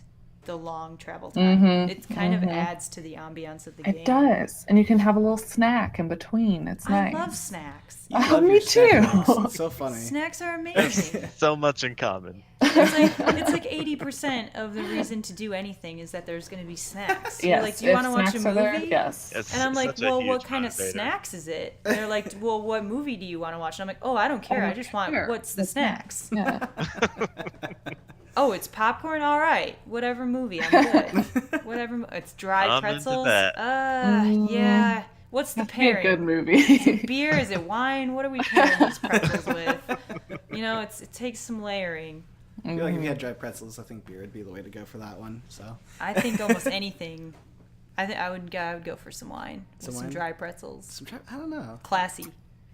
the long travel time. Mhm, It kind of mhm. adds to the ambiance of the game. It does. And you can have a little snack in between. It's I nice. love snacks. You Oh, love me your snack too. breaks. It's so funny. Snacks are amazing. So much in common. It's like 80% of the reason to do anything is that there's going to be snacks. You're Yes, like, do you if want to watch a snacks are there, movie? yes. It's And I'm like, such a well, huge what kind of motivator. snacks is it? And they're like, well, what movie do you want to watch? And I'm like, oh, I don't care. I just want, what's the snacks? Yeah. Oh, it's popcorn? All right. Whatever movie. I'm good. Whatever. It's dry I'm into pretzels. that. Yeah. What's the That'd be a pairing? good movie. Beer? Is it wine? What are we pairing these pretzels with? You know, it takes some layering. I feel like if you had dry pretzels, I think beer would be the way to go for that one. So I think almost anything. I would go for some wine with Some some wine? dry pretzels. I don't know. Classy.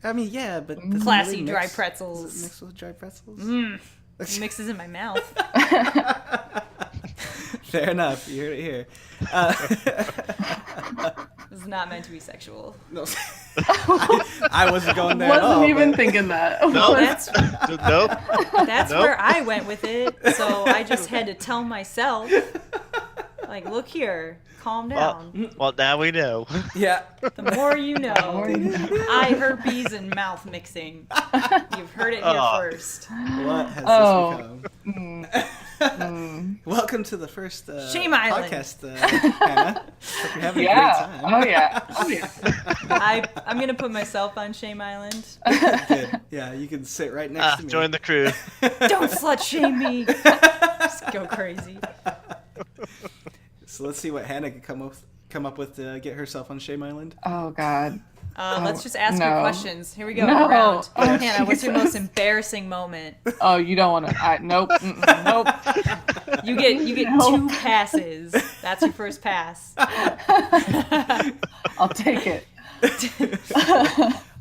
I mean, yeah, but does it Classy really dry mix- pretzels. Does it mix with dry pretzels? It mixes in my mouth. Fair enough. You heard it here. This is not meant to be sexual. No, I wasn't going there at all. Wasn't even but- thinking that. No, That's nope. that's Nope. where I went with it. So I just had to tell myself, like, look here, calm down. Well, now we know. Yeah. The more you know. Eye herpes and mouth mixing. You've heard it here Oh. first. What has Oh. this become? Welcome to the first Shame Island. podcast, Hannah. Hope you're having a great Yeah. time. Oh yeah. Oh yeah. I'm gonna put myself on Shame Island. Good. Yeah, you can sit right next to me. Join the crew. Don't slut shame me. Just go crazy. So let's see what Hannah can come up with to get herself on Shame Island. Oh god. Let's just ask her no. questions. Here we go. No. Round. Oh, Hannah, what's your Jesus. most embarrassing moment? Oh, you don't want to. Nope. Nope. You get No. 2 passes. That's your first pass. I'll take it.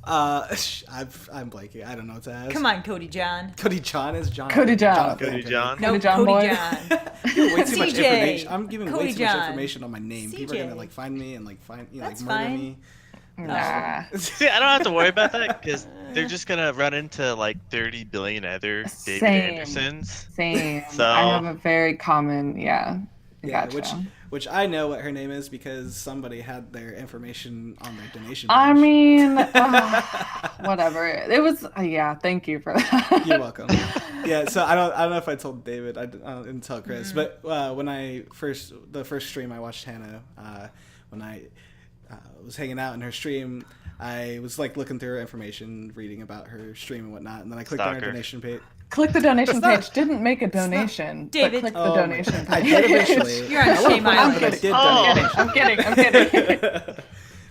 I'm blanking. I don't know what to ask. Come on, Cody John. Cody John is John. Cody John. Jonathan. Cody John. No, Cody John Cody boy. John. Way too much CJ. information. I'm giving Cody way too much John. information on my name. People are CJ. gonna like find me and like That's murder fine. me. Nah. See, I don't have to worry about that because they're just gonna run into like 30 billion other David Same. Andersons. Same. So- I have a very common. Yeah. Yeah, Gotcha. which I know what her name is because somebody had their information on their donation page. I mean, whatever. It was. Yeah. Thank you for that. You're welcome. Yeah, so I don't know if I told David. I didn't tell Chris, but when the first stream I watched Hannah, when I was hanging out in her stream, I was like looking through her information, reading about her stream and whatnot, and then I clicked on her Stalker. donation page. Click the donation It's not- page. Didn't make a donation. David. But click Oh the my donation God. I page. did eventually. You're on I Shame wasn't Island. but I did Oh. donate. I'm kidding.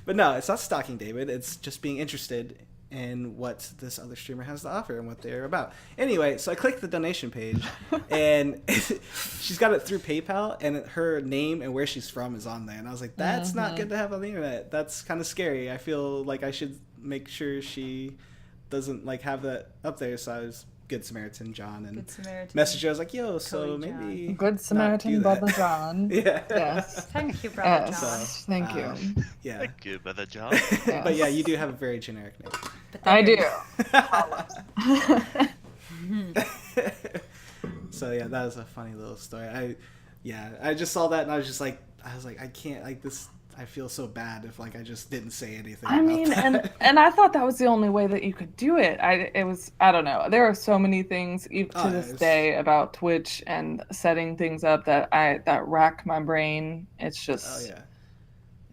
But no, it's not stalking David. It's just being interested in what this other streamer has to offer and what they're about. Anyway, so I clicked the donation page, and she's got it through PayPal, and her name and where she's from is on there. And I was like, that's not good to have on the internet. That's kind of scary. I feel like I should make sure she doesn't like have that up there. So I was Good Samaritan John and Good Samaritan. messaged her. I was like, yo, so Cody John. maybe Good not do Samaritan, that. Brother John. Yeah. Yes. Thank you, Brother Yes. John. Thank you. Yeah. Thank you, Brother John. But yeah, you do have a very generic name. But I do. So yeah, that was a funny little story. I just saw that and I was like, I can't like this. I feel so bad if like I just didn't say anything. I about mean, that. and I thought that was the only way that you could do it. I don't know. There are so many things even to Oh, this it's- day about Twitch and setting things up that rack my brain. It's just Oh yeah,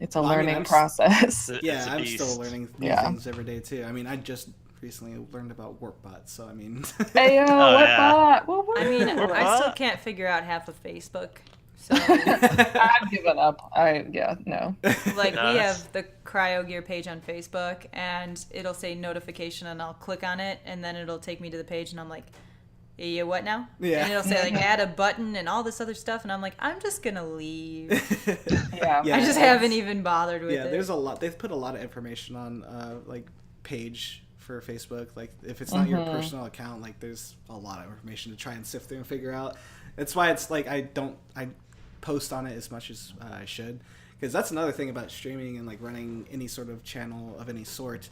it's a Well, I mean, learning I'm s- process. It's yeah. a I'm still beast. learning new Yeah. things every day too. I mean, I just recently learned about warp bots, so I mean. Hey yo, Oh, what yeah. bot? Woo, woo. I mean, I What? still can't figure out half of Facebook. So, I've given up. No. like, we Nice. have the CryoGear page on Facebook, and it'll say notification, and I'll click on it, and then it'll take me to the page, and I'm like, yeah, what now? Yeah. And it'll say, like, add a button and all this other stuff, and I'm like, I'm just gonna leave. Yeah. Yeah. I just haven't even bothered with Yeah, it. there's a lot. They've put a lot of information on like page for Facebook. Like if it's not your personal account, like there's a lot of information to try and sift through and figure out. That's why it's like I post on it as much as I should, because that's another thing about streaming and like running any sort of channel of any sort.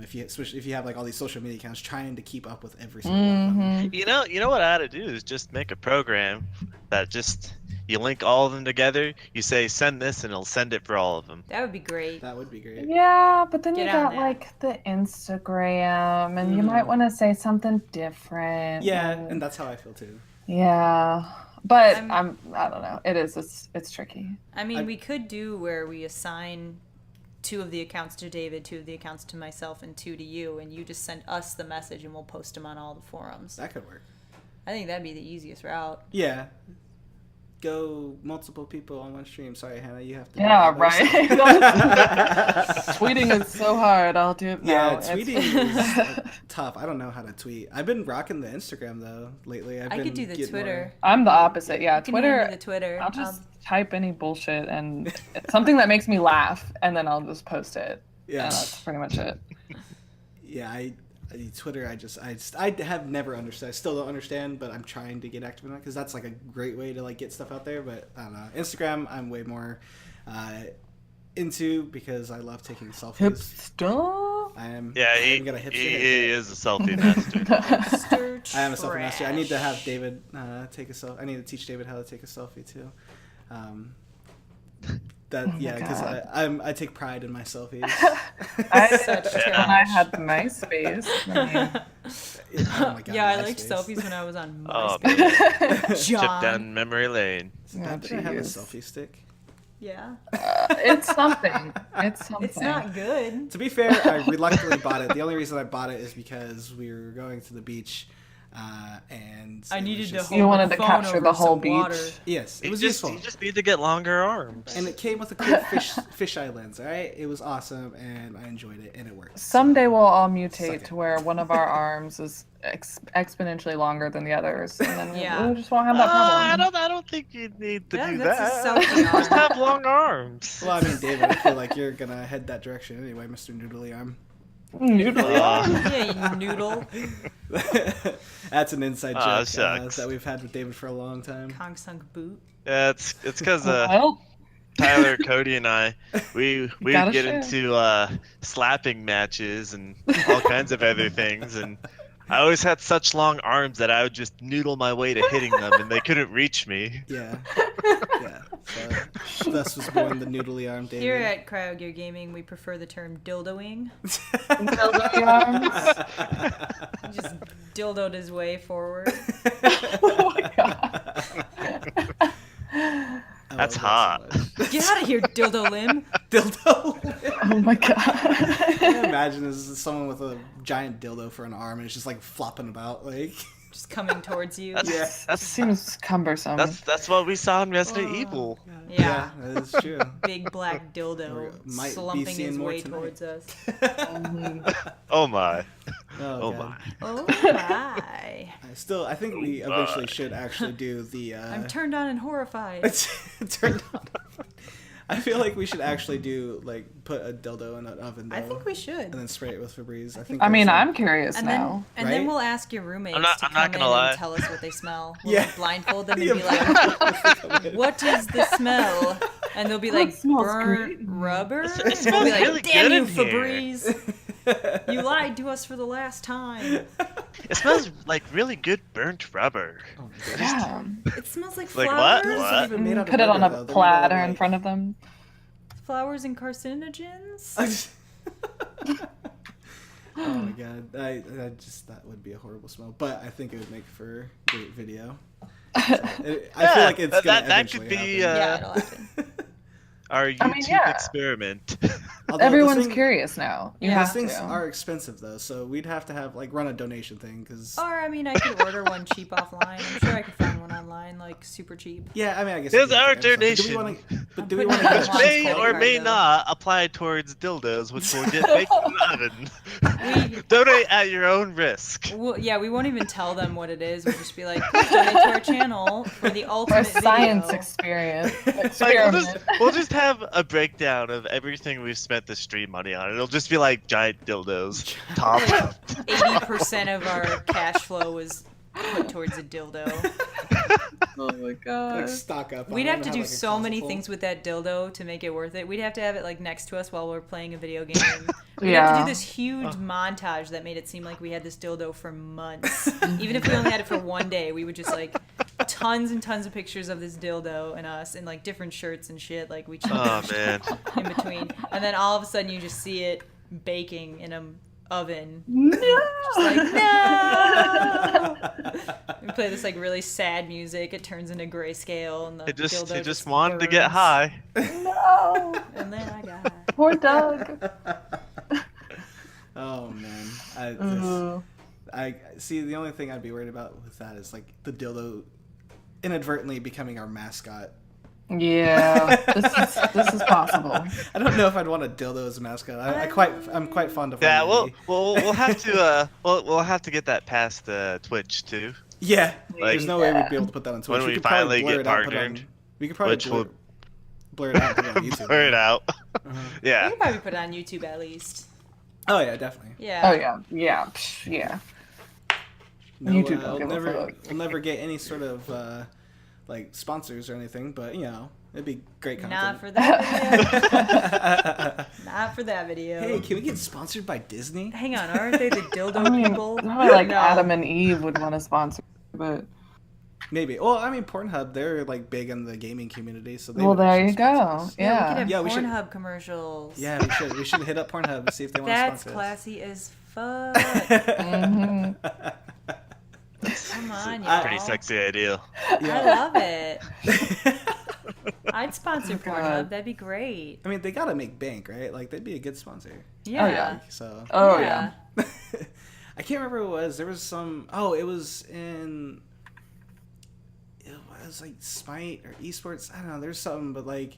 Especially if you have like all these social media accounts, trying to keep up with every single one of them. You know what I had to do is just make a program that just You link all of them together. You say send this, and it'll send it for all of them. That would be great. That would be great. Yeah, but then Get you on got that. like the Instagram, and you might want to say something different. Yeah, and that's how I feel too. Yeah, but I don't know. It's tricky. I mean, we could do where we assign 2 of the accounts to David, 2 of the accounts to myself, and 2 to you, and you just send us the message, and we'll post them on all the forums. That could work. I think that'd be the easiest route. Yeah. Go multiple people on one stream. Sorry, Hannah, you have to. Yeah, right. Tweeting is so hard. I'll do it now. Yeah, tweeting is tough. I don't know how to tweet. I've been rocking the Instagram though lately. I could do the Twitter. I'm the opposite. Yeah, You can hand Twitter. me the Twitter. I'll just type any bullshit and it's something that makes me laugh, and then I'll just post it. Yeah, and that's pretty much it. Yeah, Twitter, I have never understood. I still don't understand, but I'm trying to get active in that because that's like a great way to like get stuff out there. But I don't know. Instagram, I'm way more into because I love taking selfies. Hipster. I am. Yeah, he is a selfie master. I am a selfie master. I need to have David take a selfie. I need to teach David how to take a selfie too. Because I take pride in my selfies. I had MySpace. Oh my God, yeah, I liked selfies when I was on MySpace. Trip down memory lane. Did I have a selfie stick? Yeah. It's something. It's something. It's not good. To be fair, I reluctantly bought it. The only reason I bought it is because we were going to the beach. And I needed to hold you wanted the to phone capture over the whole some beach. water. Yes, it was just, useful. You just need to get longer arms. And it came with a cool fisheye lens, all right? It was awesome, and I enjoyed it, and it worked. Someday we'll all mutate to where one of our arms is exponentially longer than the others, and then we just won't have that problem. I don't think you need to do that's that. Just have long arms. Well, I mean, David, I feel like you're going to head that direction anyway, Mr. Noodly Arm. Noodle. Yeah, you noodle. That's an inside joke that we've had with David for a long time. Kong sunk boot. Yeah, it's because Tyler, Cody, and I we would get into slapping matches and all kinds of other things, and I always had such long arms that I would just noodle my way to hitting them, and they couldn't reach me. Yeah. So thus was born the noodly arm David. Here at CryoGearGaming, we prefer the term dildoing. Dildo arms. He just dildoed his way forward. Oh my God. That's hot. So get out of here, dildo limb. Dildo limb. Oh my God. I imagine as someone with a giant dildo for an arm and it's just like flopping about, like just coming towards you. That seems cumbersome. That's what we saw in Resident Evil. Yeah, that is true. Big black dildo slumping his way towards us. Oh my. Oh my. Oh my. I think we eventually should actually do the. I'm turned on and horrified. Turned on. I feel like we should actually put a dildo in an oven. Though, I think we should. And then spray it with Febreze. I'm curious now. Then we'll ask your roommates to come in and tell us what they smell. We'll blindfold them and be like, "What is the smell?" And they'll be like, "Burnt rubber." It smells we'll be really like, "Damn good you, in here." Febreze! You lied to us for the last time. It smells like really good burnt rubber. Oh, yeah. It smells like Like flowers. what? Put it on a platter in front of them. Flowers and carcinogens. Oh my God! That would be a horrible smell, but I think it would make for great video. I feel like it's gonna that could be it'll happen. Our YouTube experiment. Everyone's curious now. These things are expensive though, so we'd have to have run a donation thing because. Or I mean, I could order one cheap offline. I'm sure I could find one online, super cheap. Yeah, I mean, I guess. Here's our donation. But do we want to? Which may or may not apply towards dildos, which will get baked in the oven. Donate at your own risk. Well, yeah, we won't even tell them what it is. We'll just be like, please donate to our channel for the ultimate science video. experiment. We'll just have a breakdown of everything we've spent the stream money on. It'll just be like giant dildos. Top. 80% of our cash flow was put towards a dildo. Oh my God. Stock up. We'd have to do so many things with that dildo to make it worth it. We'd have to have it next to us while we're playing a video game. We'd have to do this huge montage that made it seem like we had this dildo for months. Even if we only had it for one day, we would just tons and tons of pictures of this dildo and us in like different shirts and shit. Like we changed Oh man. in between, and then all of a sudden you just see it baking in an oven. No. Just like no. We play this like really sad music. It turns into grayscale, and the dildo He just wanted to get burns. high. No. And then I got high. Poor Doug. Oh man, Ooh. I see. The only thing I'd be worried about with that is like the dildo inadvertently becoming our mascot. Yeah, this is possible. I don't know if I'd want a dildo as a mascot. I'm quite fond of. Yeah, Harmony. we'll have to we'll have to get that past Twitch too. Yeah, Like, there's no way we'd be able to put that on Twitch. when we could probably finally blur get it out, put it partnered, on- we could probably which blur it out, and put it on YouTube. blur it out. Uh-huh. We Yeah. can probably put it on YouTube at least. Oh yeah, definitely. Yeah. Oh yeah. Yeah. No, YouTube don't we'll give a never fuck. we'll never get any sort of like sponsors or anything, but you know, it'd be great content. Not for that video. Not for that video. Hey, can we get sponsored by Disney? Hang on, aren't they the dildo I mean, people? probably like No. Adam and Eve would want to sponsor, but Maybe. Well, I mean, Pornhub, they're like big in the gaming community, so they. well, would there actually you sponsor go. us. Yeah, we could Yeah. have Yeah, we should- Pornhub commercials. Yeah, we should hit up Pornhub and see if they want That's to sponsor classy as fuck. Mhm. Come on, It's y'all. a pretty sexy idea. I love it. I'd sponsor Oh, God. Pornhub. That'd be great. I mean, they gotta make bank, right? Like, they'd be a good sponsor. Yeah. yeah. So. Oh yeah. I can't remember what it was. There was some. Oh, it was in. It was like Smite or Esports. I don't know. There's something, but like.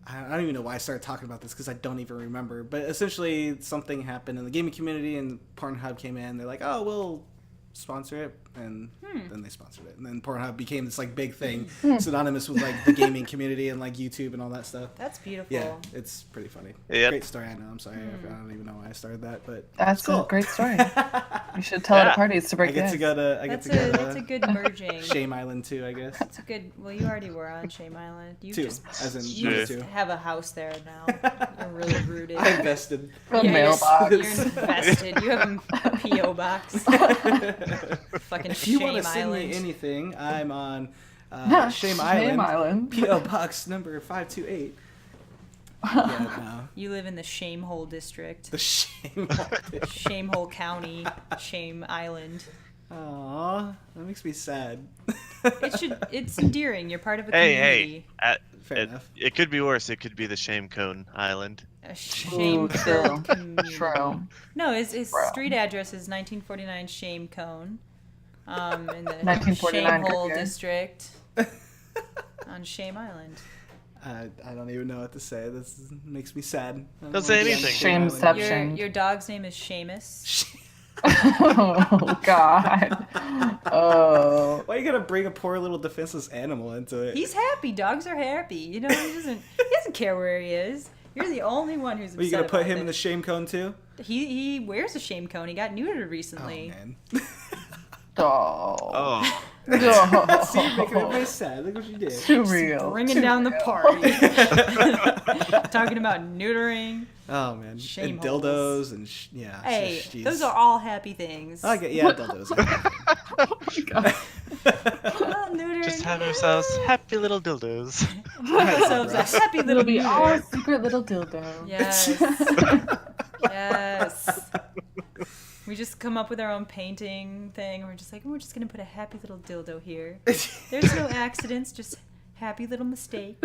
I don't even know why I started talking about this because I don't even remember. But essentially, something happened in the gaming community, and Pornhub came in. They're like, "Oh, we'll sponsor it," and then they sponsored it, and then Pornhub became this like big thing, synonymous with like the gaming community and like YouTube and all that stuff. That's beautiful. Yeah, it's pretty funny. Yep. Great story. I know. I'm sorry. I don't even know why I started that, but That's it's cool. a great story. You should tell it Yeah. at parties to I break get the to ice. go to. I get That's to go that's a to good merging. Shame Island too. I guess. That's a good. Well, you already were on Shame Island. You Two, just as in you number just two. have a house there now. You're really rooted. I invested. A Yeah, mailbox. You're invested. You have a PO box. Fucking If you Shame want to send Island. me anything, I'm on Shame Shame Island. Island. PO Box number 528. Yeah, no. You live in the Shame Hole district. The Shame. Shame Hole County. Shame Island. Aw, that makes me sad. It's endearing. You're part of a Hey, community. Fair enough. it could be worse. It could be the Shame Cone Island. A shame-filled true. community. True. No, his True. street address is 1949 Shame Cone. In the 1949 Shame Hole good year. district on Shame Island. I don't even know what to say. This makes me sad. Don't say anything. Shameception. Your dog's name is Seamus. Oh God. Oh. Why you gotta bring a poor little defenseless animal into it? He's happy. Dogs are happy. You know, he doesn't care where he is. You're the only one who's upset Are you gonna put about him in the it. shame cone too? He wears a shame cone. He got neutered Oh recently. man. Oh. Oh. Oh. See, you're making everybody sad. Look what you did. Too real. Bringing Too down the real. party. Talking about neutering. Oh man. Shame and dildos and yeah. Hey, jeez. those are all happy things. I get yeah, dildos. Oh my God. Well, neutering. Just have yourselves happy little dildos. Have ourselves a happy little It'll be neuter. our secret little dildo. Yes. Yes. We just come up with our own painting thing. We're just like, we're just gonna put a happy little dildo here. There's no accidents, just happy little mistakes.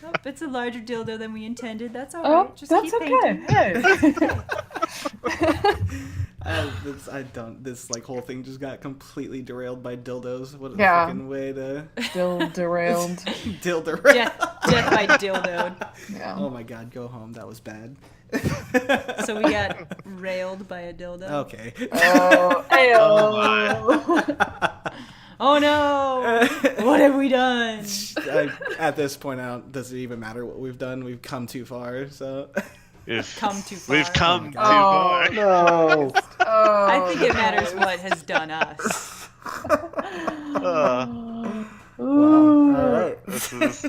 Oh, it's a larger dildo than we intended. That's all right. Oh, Just that's keep okay. painting. Hey. This like whole thing just got completely derailed by dildos. What a Yeah. fucking way to Still derailed. dildo. Death by dildo. Yeah. Oh my god, go home. That was bad. So we got railed by a dildo. Okay. Oh, ayo. Oh no! What have we done? At this point out, does it even matter what we've done? We've come too far. So. We've Come too far. We've come too Oh, far. No. Oh. I think it matters what has done us. Ooh. All right. This is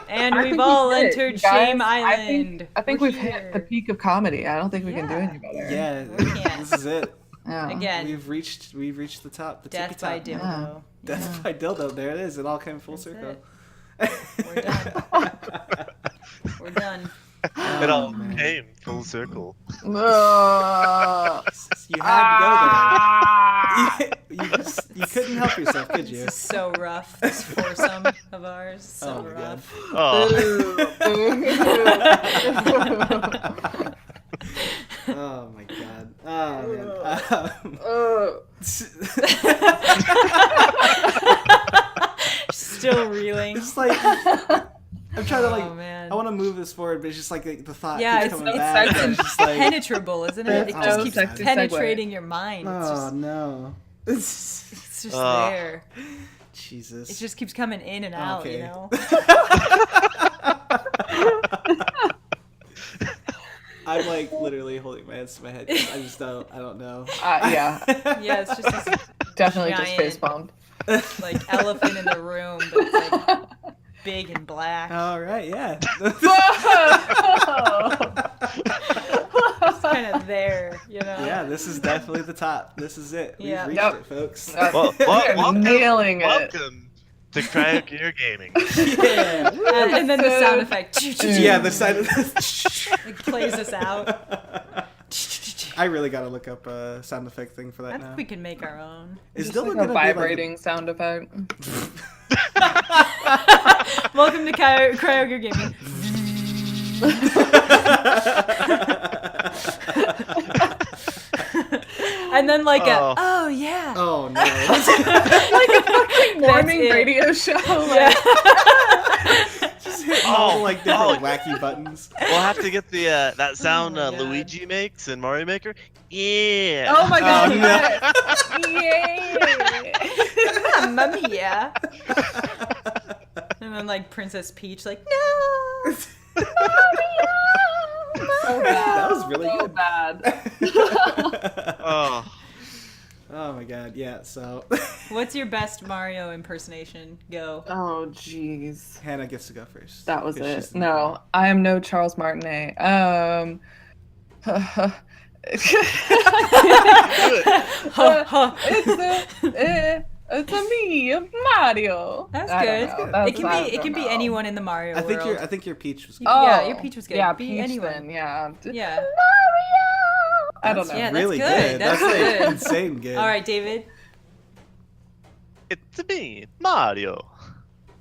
And I we've think all we did it, entered you guys. Shame Island. I think We're we've hit the here. peak of comedy. I don't think we can do Yeah. any better. Yeah, We can't. this is it. Yeah. Again, We've reached the top. The death tippy by top. dildo. Death by dildo. There it is. It all came full That's circle. We're done. We're done. It all man. came full circle. You had to go there. You couldn't help yourself, could you? This is so rough. This foursome of ours. So Oh my God. rough. Oh my God. Oh man. Still reeling. It's like I'm trying to like. Oh, man. I want to move this forward, but it's just like the thought Yeah, keeps it's coming back. sexy. and it's just like, penetrable, isn't it? It Oh, just keeps sexy penetrating your mind. It's oh just, no. it's just there. Jesus. It just keeps coming in and out, Okay. you know? I'm like literally holding my hands to my head. 'Cause I don't know. Yeah, Yeah, it's just this definitely just Giant. face palmed. like elephant in the room, but it's like big and black. All right, yeah. It's kind of there, you know? Yeah, this is definitely the top. This is it. Yeah. We've reached Yep. it, folks. Well, welcome, nailing it. welcome to CryoGearGaming. Yeah. And then the sound effect. Yeah, the side of It plays us out. I really gotta look up a sound effect thing for I that think now. we can make our own. Is Just Dylan like gonna a be like vibrating sound effect. Welcome to CryoGearGaming. And then like oh yeah. Oh no. Like a fucking morning it. radio show. Yeah. Just hitting all like different wacky buttons. We'll have to get the that sound my God. Luigi makes in Mario Maker. Yeah. Oh my god. no. Yay. Mamma mia. And then like Princess Peach like no. So bad. That was really so good. bad. Oh. Oh my god, yeah, so What's your best Mario impersonation? Go. Oh jeez. Hannah gets to go first. That was 'cause it. she's the- No, I am no Charles Martinet. It's a me, Mario. That's I good. don't know. It can I be don't know. anyone in the Mario I think world. I think your peach was good. Yeah, your Peach was good. Yeah, Be Peach anyone. then, yeah. Yeah. Mario. I don't know. Yeah, that's really good. That's good. insane good. All right, David. It's me, Mario.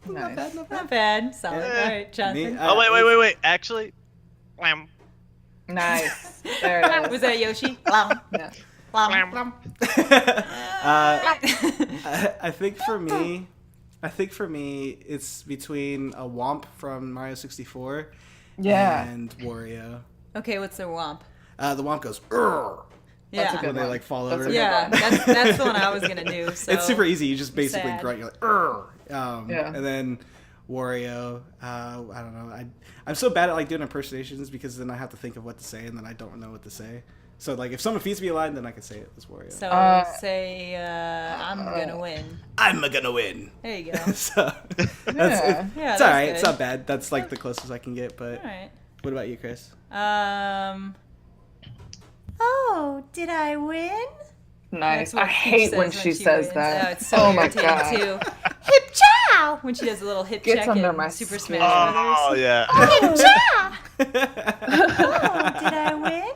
Nice. Not bad. Solid. Yeah. All right, Jonathan. Me, Oh wait. Actually, wham. Nice. There it is. Was that Yoshi? Blum. Yeah. Blum. I think for me, it's between a Womp from Mario 64 Yeah. and Wario. Okay, what's their womp? The Womp goes, "Urgh," That's a Yeah. good when they one. like fall That's over. a good Yeah, that's the one I was gonna do. So It's super easy. You just basically sad. grunt. You're like, "Urgh." Yeah. And then Wario. I don't know. I'm so bad at like doing impersonations because then I have to think of what to say and then I don't know what to say. So like if someone feeds me a line, then I can say it as Wario. So say I'm gonna win. I'm gonna win. There you go. So that's Yeah. it's that's all right. good. It's not bad. That's like the closest I can get. But All right. what about you, Chris? Oh, did I win? Nice. That's what I Peach hate when says she says wins. that. Oh, it's so Oh my irritating God. too. Hip chow when she does a little hip Gets check under in my Super skin. Smash Oh Brothers. yeah. Hip chow. Oh, did I win?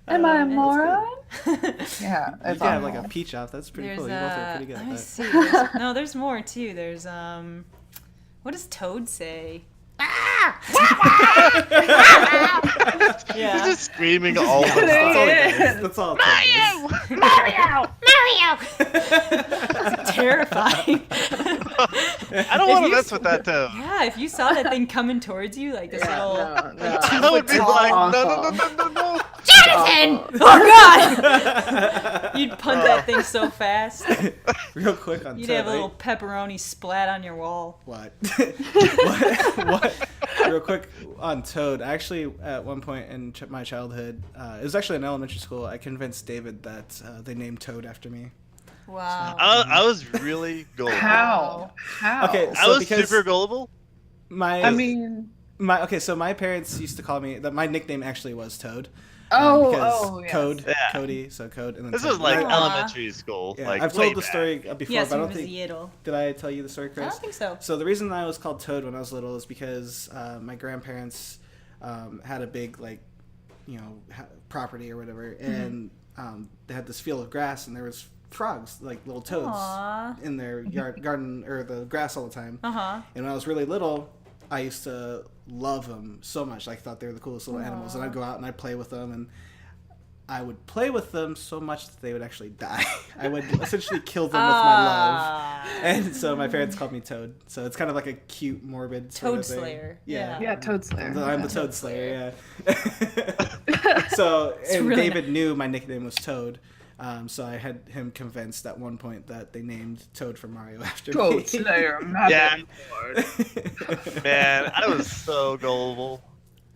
Am I a it's moron? Yeah, You it's can have like awful. a peach off. That's pretty There's cool. You both are pretty good let at me that. see. No, there's more too. There's what does Toad say? Yeah. He's just screaming all the That's time. all it does. That's all. It's terrifying. I don't want to mess with that Toad. Yeah, if you saw that thing coming towards you, like this little No. I would be tall. like, Awful. no. Jonathan! Oh god! You'd punt that thing so fast. Real quick on You'd Toad, have a right? little pepperoni splat on your wall. What? What? Real quick on Toad. Actually, at one point in my childhood, it was actually in elementary school. I convinced David that they named Toad after me. Wow. I was really gullible. How? Okay, I so was because super gullible. my I mean, so my parents used to call me. My nickname actually was Toad. Oh, yes. Code, Yeah. Cody, so Code, and then This Toad. was like And elementary school. yeah, like I've way told the back. story before, Yes, but I he don't was think. Yiddle. Did I tell you the story, Chris? I don't think so. So the reason I was called Toad when I was little is because my grandparents had a big property or whatever, and they had this field of grass, and there was frogs, like little toads, Aww. in their garden or the grass all the time. Uh-huh. And when I was really little, I used to love them so much. I thought they were the coolest little animals, and I'd go out and I'd play with them, and I would play with them so much that they would actually die. I would essentially kill them with my love. And so my parents called me Toad. So it's kind of like a cute, morbid sort Toad of thing. Slayer. Yeah, Toad Slayer. I'm the Toad Slayer, yeah. So, and really David knew my nickname was Toad. So I had him convinced at one point that they named Toad from Mario after me. Toad Slayer, Yeah. Man, I was so gullible.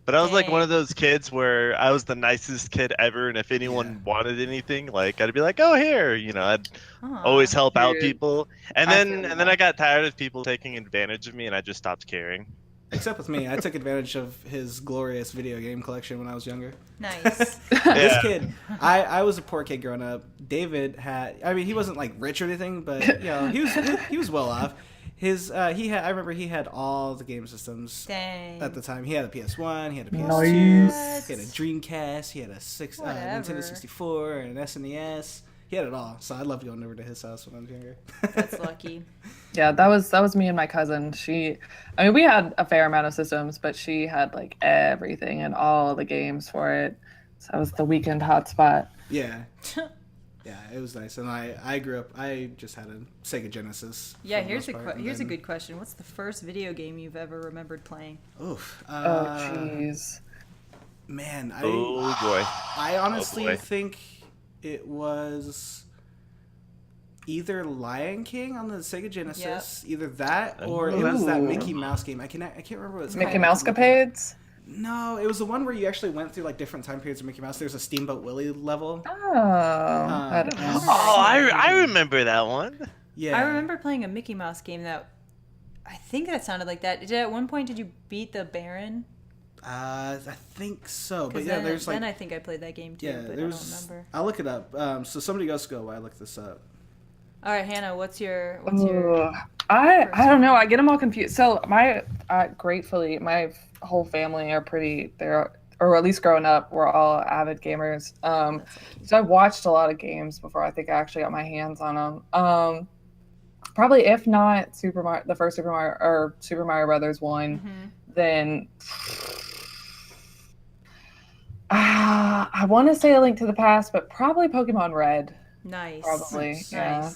But I was like one of those kids where I was the nicest kid ever, and if anyone wanted anything, like I'd be like, "Oh, here," I'd always help out people. And then I got tired of people taking advantage of me, and I just stopped caring. Except with me, I took advantage of his glorious video game collection when I was younger. Nice. This kid, I was a poor kid growing up. David had, I mean, he wasn't like rich or anything, but he was well off. I remember he had all the game systems. Dang. At the time. He had a PS1, he had a PS2, Nice. he had a Dreamcast, he had a Nintendo 64, and an SNES. He had it all, so I loved going over to his house when I was younger. That's lucky. Yeah, that was me and my cousin. We had a fair amount of systems, but she had like everything and all the games for it. So that was the weekend hotspot. Yeah. Yeah, it was nice. And I grew up, I just had a Sega Genesis. Yeah, here's a good question. What's the first video game you've ever remembered playing? Oof. Oh, jeez. Man, Oh boy. I honestly boy. think it was either Lion King on the Sega Genesis, either that or it was that Mickey Mouse game. I can't remember what it's called. Mickey Mousecapades? No, it was the one where you actually went through like different time periods of Mickey Mouse. There's a Steamboat Willie level. Oh, I don't know. Oh, I remember that one. Yeah. I remember playing a Mickey Mouse game that I think that sounded like that. At one point did you beat the Baron? I think so, but Then, there's like then I think I played that game too, but I don't remember. I'll look it up. So somebody else go while I look this up. All right, Hannah, what's your I don't know. I get them all confused. So gratefully, my whole family are or at least growing up, we're all avid gamers. So I've watched a lot of games before I think I actually got my hands on them. Probably if not the first Super Mario or Super Mario Brothers 1, then I want to say A Link to the Past, but probably Pokemon Red. Nice. Probably, Nice. yeah.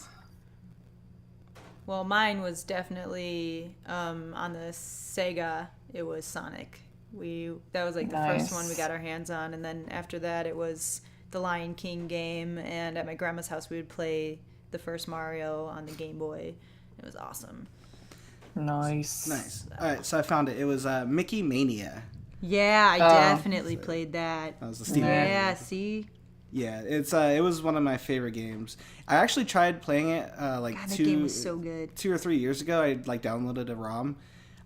Well, mine was definitely on the Sega. It was Sonic. That was like the first one we got our hands on, and then after that it was the Lion King game. And at my grandma's house, we would play the first Mario on the Game Boy. It was awesome. Nice. All right, so I found it. It was Mickey Mania. Yeah, I definitely played that. That was the Steam. Yeah, see. Yeah, it was one of my favorite games. I actually tried playing it God, that game was so good. 2 or 3 years ago. I downloaded a ROM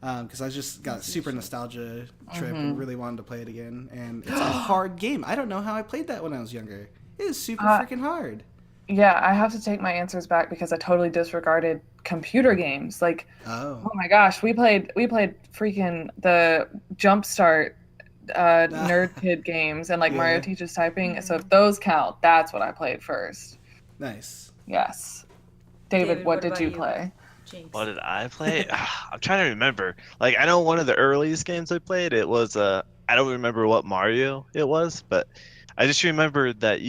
because I just got super nostalgia trip and really wanted to play it again. And it's a hard game. I don't know how I played that when I was younger. It is super freaking hard. Yeah, I have to take my answers back because I totally disregarded computer games. Like, oh my gosh, we played freaking the Jumpstart Nerd Kid games and like Mario Teaches Typing. So if those count, that's what I played first. Nice. Yes. David, what did you play? Jinx. What did I play? I'm trying to remember. Like, I know one of the earliest games I played, it was I don't remember what Mario it was, but I just remember that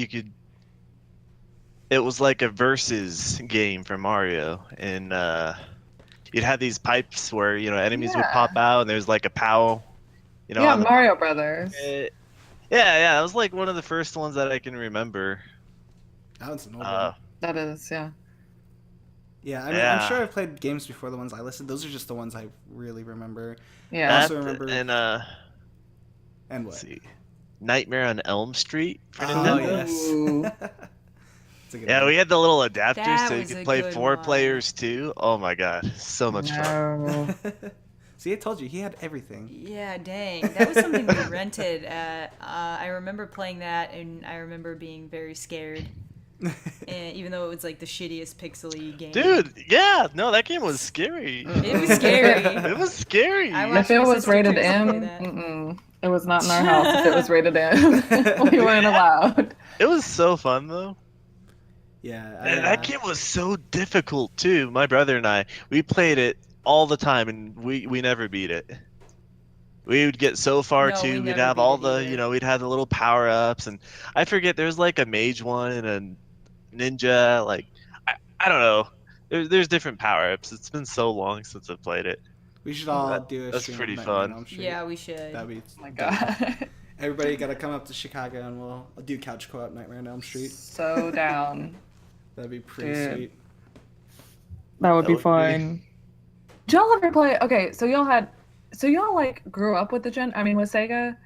it was like a versus game for Mario, and you'd have these pipes where enemies would pop out, and there's like a POW. Mario Brothers. Yeah, that was like one of the first ones that I can remember. That was an old one. That is, yeah. Yeah, I mean, I'm sure I've played games before the ones I listed. Those are just the ones I really remember. Yeah. I also remember. And what? Let's see, Nightmare on Elm Street for Oh Nintendo. yes. Yeah, we had the little adapters That so you was could a play good 4 one. players too. Oh my god, so much fun. So See, I told you he had everything. Yeah, dang. That was something we rented. I remember playing that, and I remember being very scared. And even though it was like the shittiest pixely game. Dude, yeah, no, that game was scary. It was scary. It was scary. I If watched it my was sister rated Krys play M, that. it was not in our house. If it was rated M, we weren't allowed. It was so fun though. Yeah, And that game was so difficult too. My brother and I, we played it all the time, and we never beat it. We would get so far No, we too. We'd never have beat all it the, either. we'd have the little power ups, and I forget there's like a mage one and a ninja. Like I don't know. There's different power ups. It's been so long since I've played it. we should all do a That's stream pretty of Nightmare on fun. Elm Street. Yeah, we should. That'd be Oh my god. Everybody got to come up to Chicago and we'll do couch co-op Nightmare on Elm Street. So down. That'd be pretty Dude. sweet. That would be That would be- fun. Did y'all ever play? Okay, so y'all like grew up with with Sega?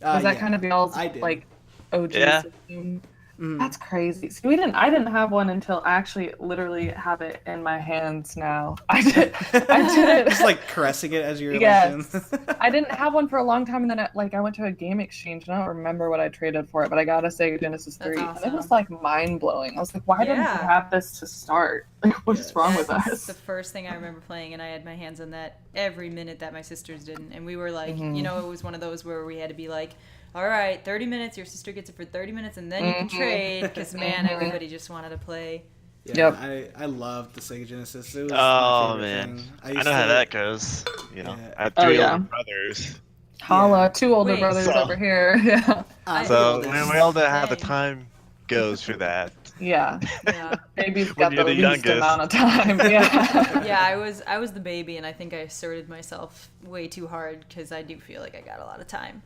Was that Yeah. kind of y'all's I did. like OG Yeah. system? Mm. That's crazy. See, I didn't have one until I actually literally have it in my hands now. I did it. Just like caressing it as you're Yes. like I didn't have one for a long time, and then I went to a game exchange, and I don't remember what I traded for it, but I got a Sega Genesis 3, That's and it was awesome. like mind blowing. I was like, why didn't we Yeah. have this to start? Like, what is wrong with That's us? the first thing I remember playing, and I had my hands on that every minute that my sisters didn't. And we were like, Mhm. it was one of those where we had to be like, all right, 30 minutes, your sister gets it for 30 minutes, and then you can Mhm. trade, because, man, Mhm. everybody just wanted to play. Yeah, Yep. I loved the Sega Genesis. It was my Oh favorite man, thing. I used know how to- that goes. Yeah. I have Oh, 3 yeah. older brothers, Holla, 2 older Wait, brothers so- over here. Yeah. I- so the we oldest. all know how the Dang. time goes for that. Yeah. Yeah. Baby's When got you're the the least youngest. amount of time. Yeah. Yeah, I was the baby, and I think I asserted myself way too hard, because I do feel like I got a lot of time.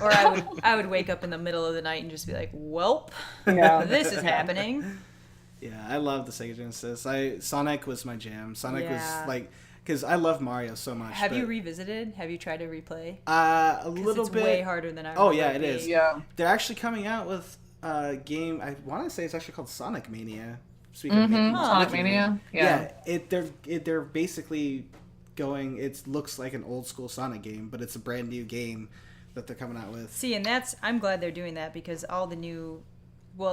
Or I would wake up in the middle of the night and just be like, "Welp, Yeah. this is happening." Yeah, I love the Sega Genesis. Sonic was my jam. Sonic Yeah. was like, because I love Mario so much. Have you but, revisited? Have you tried to replay? a 'Cause little it's bit. way harder than I. Oh, remember yeah, it it is. being. Yeah. They're actually coming out with a game. I want to say it's actually called Sonic Mania. Speaking of Mm-hmm. making Sonic games. Mania. Yeah. They're basically going. It looks like an old school Sonic game, but it's a brand new game that they're coming out with. See, and I'm glad they're doing that, because all the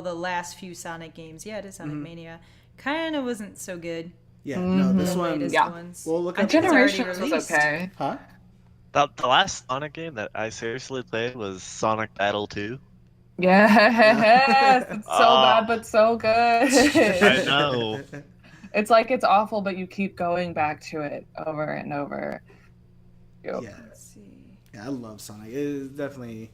the last few Sonic games, yeah, it is Sonic Mania, kind of wasn't so good. Yeah, no, this The one. latest Yeah. ones. We'll look I up think it's already Generations was released. okay. Huh? The last Sonic game that I seriously played was Sonic Battle 2. Yes. It's so Ah. bad, but so good. I know. It's like it's awful, but you keep going back to it over and over. Yep. Yeah, Let's see. yeah, I love Sonic. It is definitely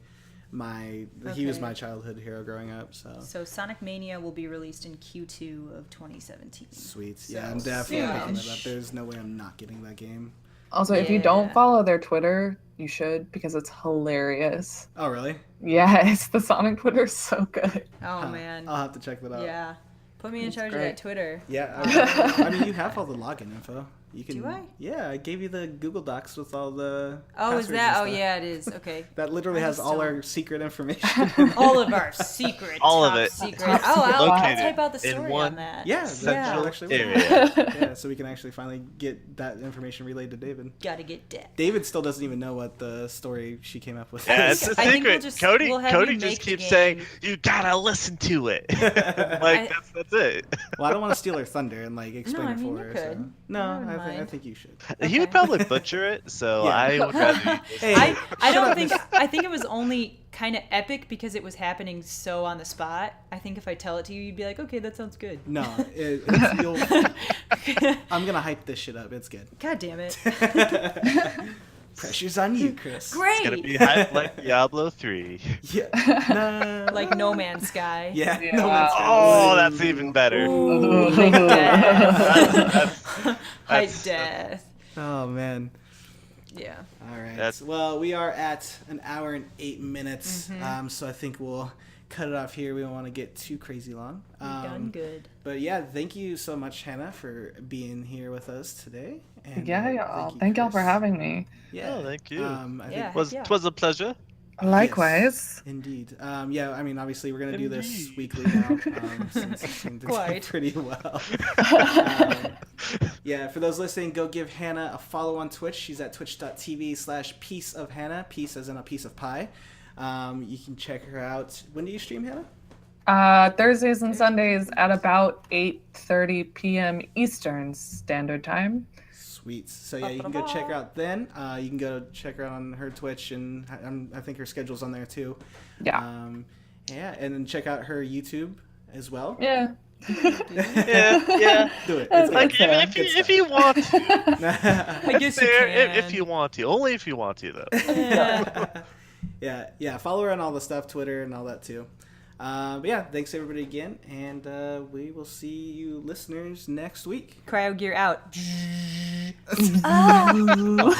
he was Okay. my childhood hero growing up. So So Sonic Mania will be released in Q2 of 2017. sweet. So Yeah, I'm definitely picking soonish. that up. There's no way I'm not getting that game. Also, if you Yeah. don't follow their Twitter, you should, because it's hilarious. Oh, really? Yes, the Sonic Twitter is so good. Oh Huh. man. I'll have to check that out. Yeah. Put me in That's charge of great. that Twitter. Yeah, I mean, you have all the login info. You can. Do I? Yeah, I gave you the Google Docs with all the. Oh, is passwords that? and Oh, stuff. yeah, it is. Okay. That literally I has just all don't- our secret information. All of our secret. All of top it. Secret. Top Oh, secret. I'll Located type out the in story one on that. Yeah, central that actually will. area. Yeah, so we can actually finally get that information relayed to David. Gotta get that. David still doesn't even know what the story she came up with. Yeah, is. it's a I think we'll secret. just- Cody we'll have Cody you just make the keeps game. saying, "You gotta listen to it." Like that's it. Well, I don't want to steal her thunder and like explain I it mean, for you her. could. So. No, I wouldn't I mind. think you should. He would Okay. probably butcher it, so Yeah. I would rather you just Hey, I shut don't up, think Miss- I think it was only kind of epic because it was happening so on the spot. I think if I tell it to you, you'd be like, okay, that sounds good. No, I'm gonna hype this shit up. It's good. God damn it! Pressure's on you, Chris. It's gonna be Great. hyped like Diablo 3. Yeah. No. Like No Man's Sky. Yeah. Yeah. No Man's Sky. Oh, that's even better. Ooh, hype death. That's- Hype death. Oh man. Yeah. All right. That's- Well, we are at an hour and 8 minutes. Mm-hmm. So I think we'll cut it off here. We don't want to get too crazy long. Done good. But yeah, thank you so much, Hannah, for being here with us today. And Yeah, uh, y'all. Thank y'all for Chris. having me. Yeah. Oh, thank you. I Yeah. think, Twas a pleasure. Likewise. indeed. Yeah, I mean, obviously, we're gonna do this Indeed. weekly now. Since it seemed to do Quite. pretty well. Yeah, for those listening, go give Hannah a follow on Twitch. She's at twitch.tv/pieceofhannah, piece as in a piece of pie. You can check her out. When do you stream, Hannah? Thursdays and Sundays at about 8:30 p.m. Eastern Standard Time. Sweet. So yeah, you can go check her out then. You can go check her out on her Twitch, and I think her schedule's on there too. Yeah. Yeah, and then check out her YouTube as well. Yeah. Yeah. Do it. It's Like if you want to. I guess you can. If you want to. Only if you want to, though. Yeah. Follow her on all the stuff, Twitter and all that too. But yeah, thanks everybody again, and we will see you listeners next week. CryoGear out. Oh.